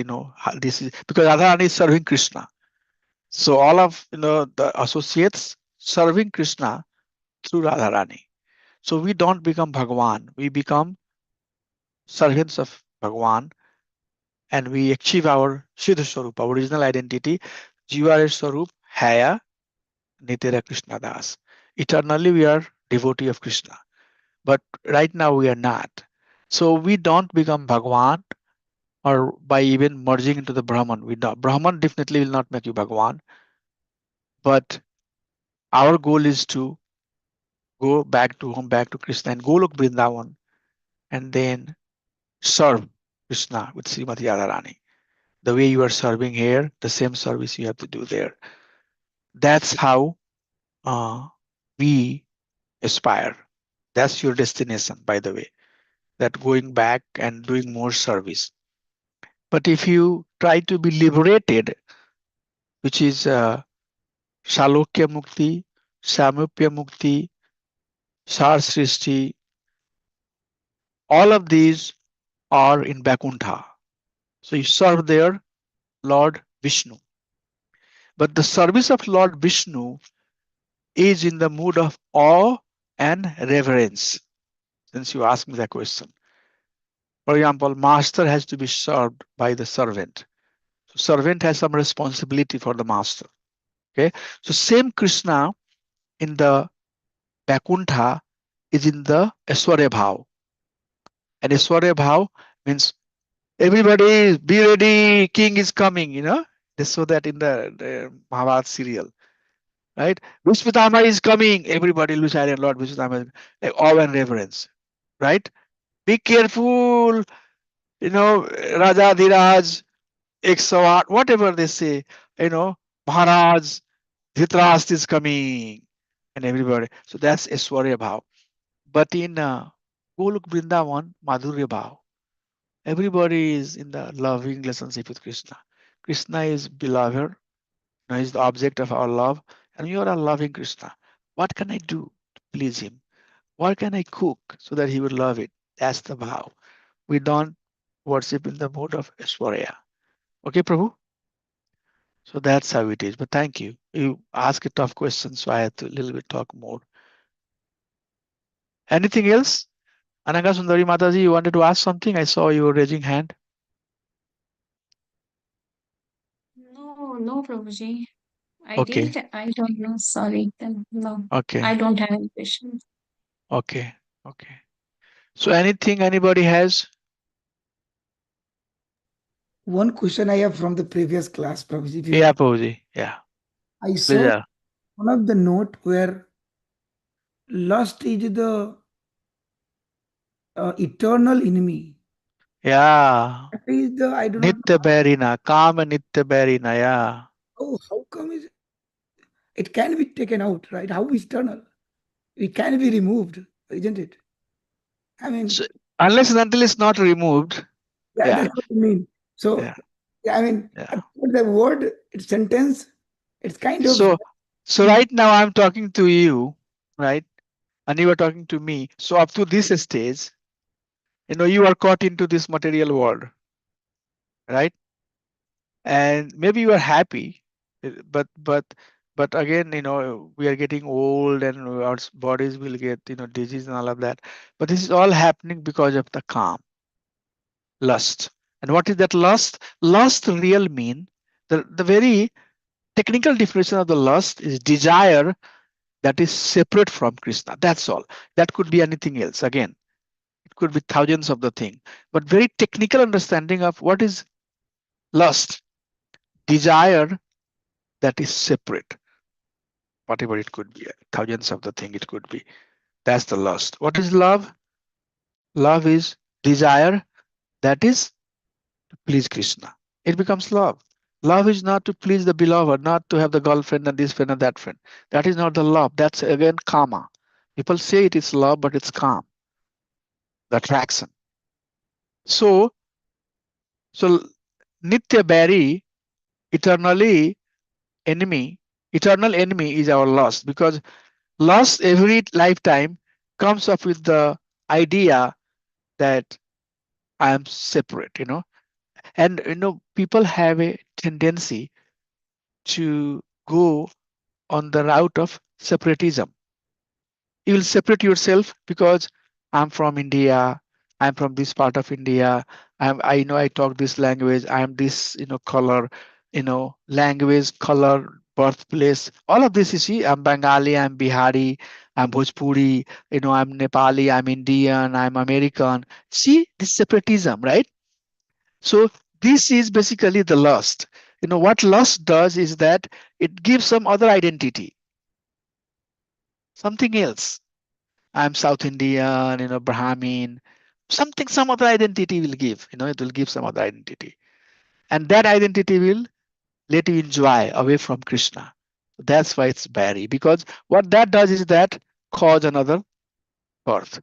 this is because Radharani is serving Krishna. So all of, the associates serving Krishna through Radharani. So we don't become Bhagwan. We become servants of Bhagwan and we achieve our Siddha Swarupa, original identity. Jiva Swarup, Haya, Nitera Krishna Das. Eternally we are devotee of Krishna. But right now we are not. So we don't become Bhagwan or by even merging into the Brahman. Brahman definitely will not make you Bhagwan. But our goal is to go back to home, back to Krishna and Golok Vrindavan and then serve Krishna with Srimati Radharani. The way you are serving here, the same service you have to do there. That's how we aspire. That's your destination, by the way, that going back and doing more service. But if you try to be liberated, which is Shalokya Mukti, Samupya Mukti, Sar Srishti, all of these are in Vaikuntha. So you serve there Lord Vishnu. But the service of Lord Vishnu is in the mood of awe and reverence. Since you asked me that question. For example, master has to be served by the servant. So servant has some responsibility for the master. Okay. So same Krishna in the Vaikuntha is in the Aishwarya Bhav. And Aishwarya Bhav means everybody be ready, king is coming, They show that in the Mahabharata serial. Right? Vishwatama is coming, everybody will be silent, Lord Vishwatama, like awe and reverence. Right? Be careful, Raja Dhiraj, 108, whatever they say, Maharaj, Dhritarashtra is coming, and everybody. So that's Aishwarya Bhav. But in Golok Vrindavan, Madhurya Bhav, everybody is in the loving relationship with Krishna. Krishna is beloved, is the object of our love, and you are loving Krishna. What can I do to please him? What can I cook so that he will love it? That's the Bhav. We don't worship in the mode of Aishwarya. Okay, Prabhu? So that's how it is. But thank you. You ask a tough question, so I had to a little bit talk more. Anything else? Ananga Sundari Mataji, you wanted to ask something? I saw you raising hand. No, Prabhuji. Okay. I don't know. Sorry. Then no. Okay. I don't have any questions. Okay. So anything anybody has? One question I have from the previous class, Prabhuji. Yeah, Prabhuji. Yeah. I saw one of the note where lust is the eternal enemy. Yeah. That is the, I don't know. Nitya Bharina, Kama Nitya Bharina, yeah. Oh, how come it can be taken out, right? How eternal? It can be removed, isn't it? I mean, so, unless and until it's not removed. Yeah, that's what I mean. So, the word, it's sentence, it's kind of. So right now I'm talking to you, right? And you are talking to me. So up to this stage, you are caught into this material world, right? And maybe you are happy, but again, we are getting old and our bodies will get, disease and all of that. But this is all happening because of the calm, lust. And what is that lust? Lust real mean, the very technical definition of the lust is desire that is separate from Krishna. That's all. That could be anything else. Again, it could be thousands of the things, but very technical understanding of what is lust. Desire that is separate. Whatever it could be, thousands of the thing it could be. That's the lust. What is love? Love is desire that is to please Krishna. It becomes love. Love is not to please the beloved, not to have the girlfriend and this friend and that friend. That is not the love. That's again karma. People say it is love, but it's calm, the attraction. So Nitya Bari, eternally enemy, eternal enemy is our lust, because lust every lifetime comes up with the idea that I am separate, and people have a tendency to go on the route of separatism. You will separate yourself because I'm from India, I'm from this part of India, I know I talk this language, I'm this color, language, color, birthplace, all of this. You see, I'm Bengali, I'm Bihari, I'm Bhojpuri, I'm Nepali, I'm Indian, I'm American. See this separatism, right? So this is basically the lust. What lust does is that it gives some other identity, something else. I'm South Indian, Brahmin, some other identity will give, it will give some other identity. And that identity will let you enjoy away from Krishna. That's why it's Bari, because what that does is that cause another birth.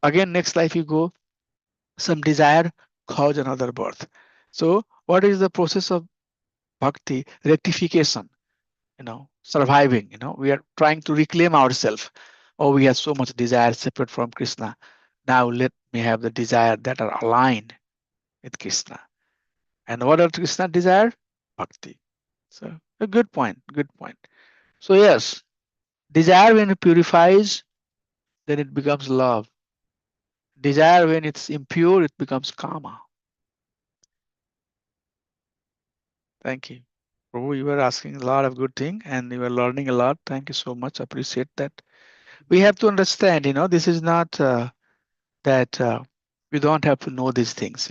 Again, next life you go, some desire cause another birth. So what is the process of bhakti? Rectification, surviving, we are trying to reclaim ourselves. Oh, we have so much desire separate from Krishna. Now let me have the desire that are aligned with Krishna. And what are Krishna desire? Bhakti. So a good point, good point. So yes, desire when it purifies, then it becomes love. Desire when it's impure, it becomes karma. Thank you. Prabhu, you were asking a lot of good things and you were learning a lot. Thank you so much. Appreciate that. We have to understand, this is not that we don't have to know these things,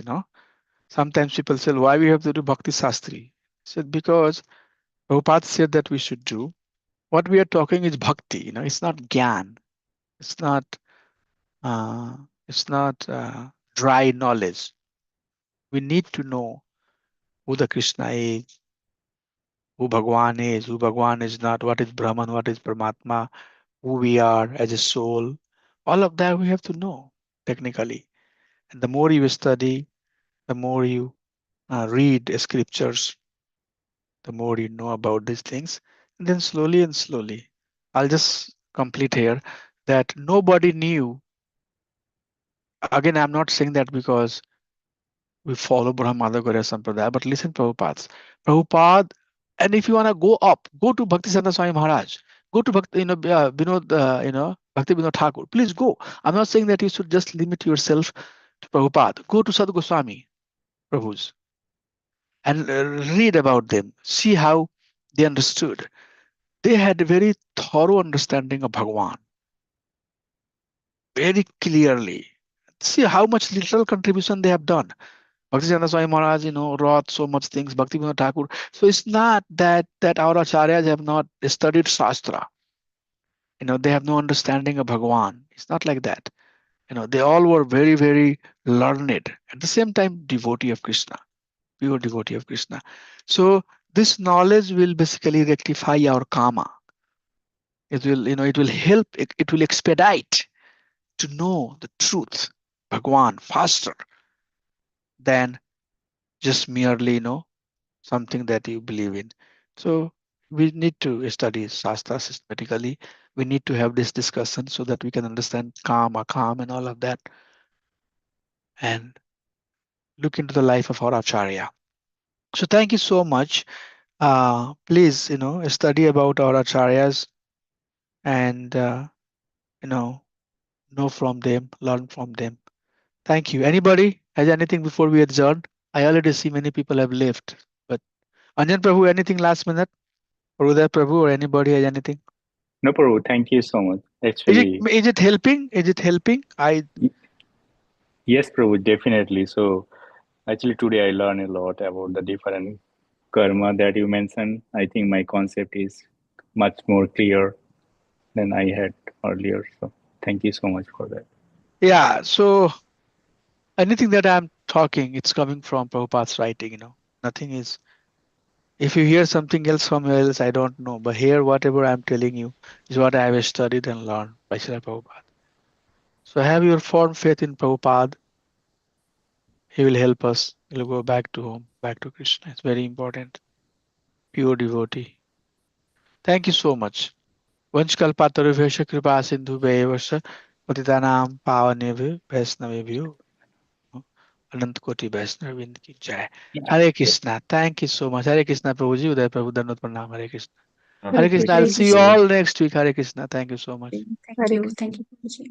Sometimes people say, why we have to do Bhakti Sastri? I said, because Prabhupada said that we should do. What we are talking is Bhakti, it's not Gyan. It's not dry knowledge. We need to know who the Krishna is, who Bhagwan is not, what is Brahman, what is Paramatma, who we are as a soul. All of that we have to know technically. And the more you study, the more you read scriptures, the more you know about these things. And then slowly and slowly, I'll just complete here that nobody knew. Again, I'm not saying that because we follow Brahmada Gurya Sampradaya, but listen, Prabhupada, and if you want to go up, go to Bhaktisiddhanta Swami Maharaj, go to Bhakti, Vinod, Bhakti Vinod Thakur. Please go. I'm not saying that you should just limit yourself to Prabhupada. Go to Sadhu Goswami Prabhus and read about them. See how they understood. They had a very thorough understanding of Bhagwan, very clearly. See how much little contribution they have done. Bhaktisiddhanta Swami Maharaj, wrote so much things, Bhakti Vinod Thakur. So it's not that our acharyas have not studied Shastra. They have no understanding of Bhagwan. It's not like that. They all were very, very learned. At the same time, devotee of Krishna, pure devotee of Krishna. So this knowledge will basically rectify our karma. It will help, it will expedite to know the truth, Bhagwan, faster than just merely, something that you believe in. So we need to study Shastra systematically. We need to have this discussion so that we can understand karma, and all of that, and look into the life of our Acharya. So thank you so much. Please, study about our Acharyas and, know from them, learn from them. Thank you. Anybody has anything before we adjourn? I already see many people have left, but Anjan Prabhu, anything last minute? Uday Prabhu or anybody has anything? No, Prabhu, thank you so much. Actually, Is it helping? Is it helping? Yes, Prabhu, definitely. So actually today I learned a lot about the different karma that you mentioned. I think my concept is much more clear than I had earlier. So thank you so much for that. Yeah. So anything that I'm talking, it's coming from Prabhupada's writing. Nothing is If you hear something else somewhere else, I don't know. But here, whatever I'm telling you is what I have studied and learned by Srila Prabhupada. So have your firm faith in Prabhupada. He will help us. We'll go back to home, back to Krishna. It's very important. Pure devotee. Thank you so much. Vanchkalpatarubhyascha kripa sindhubhyeva patitanam pavanebhyo vaishnavebhyo Anant Koti Vaishnavind ki jai. Hare Krishna. Thank you so much. Hare Krishna Prabhuji. Uday Prabhu Dhanvat Pranam. Hare Krishna. Hare Krishna. I'll see you all next week. Hare Krishna. Thank you so much. Thank you. Thank you, Prabhuji.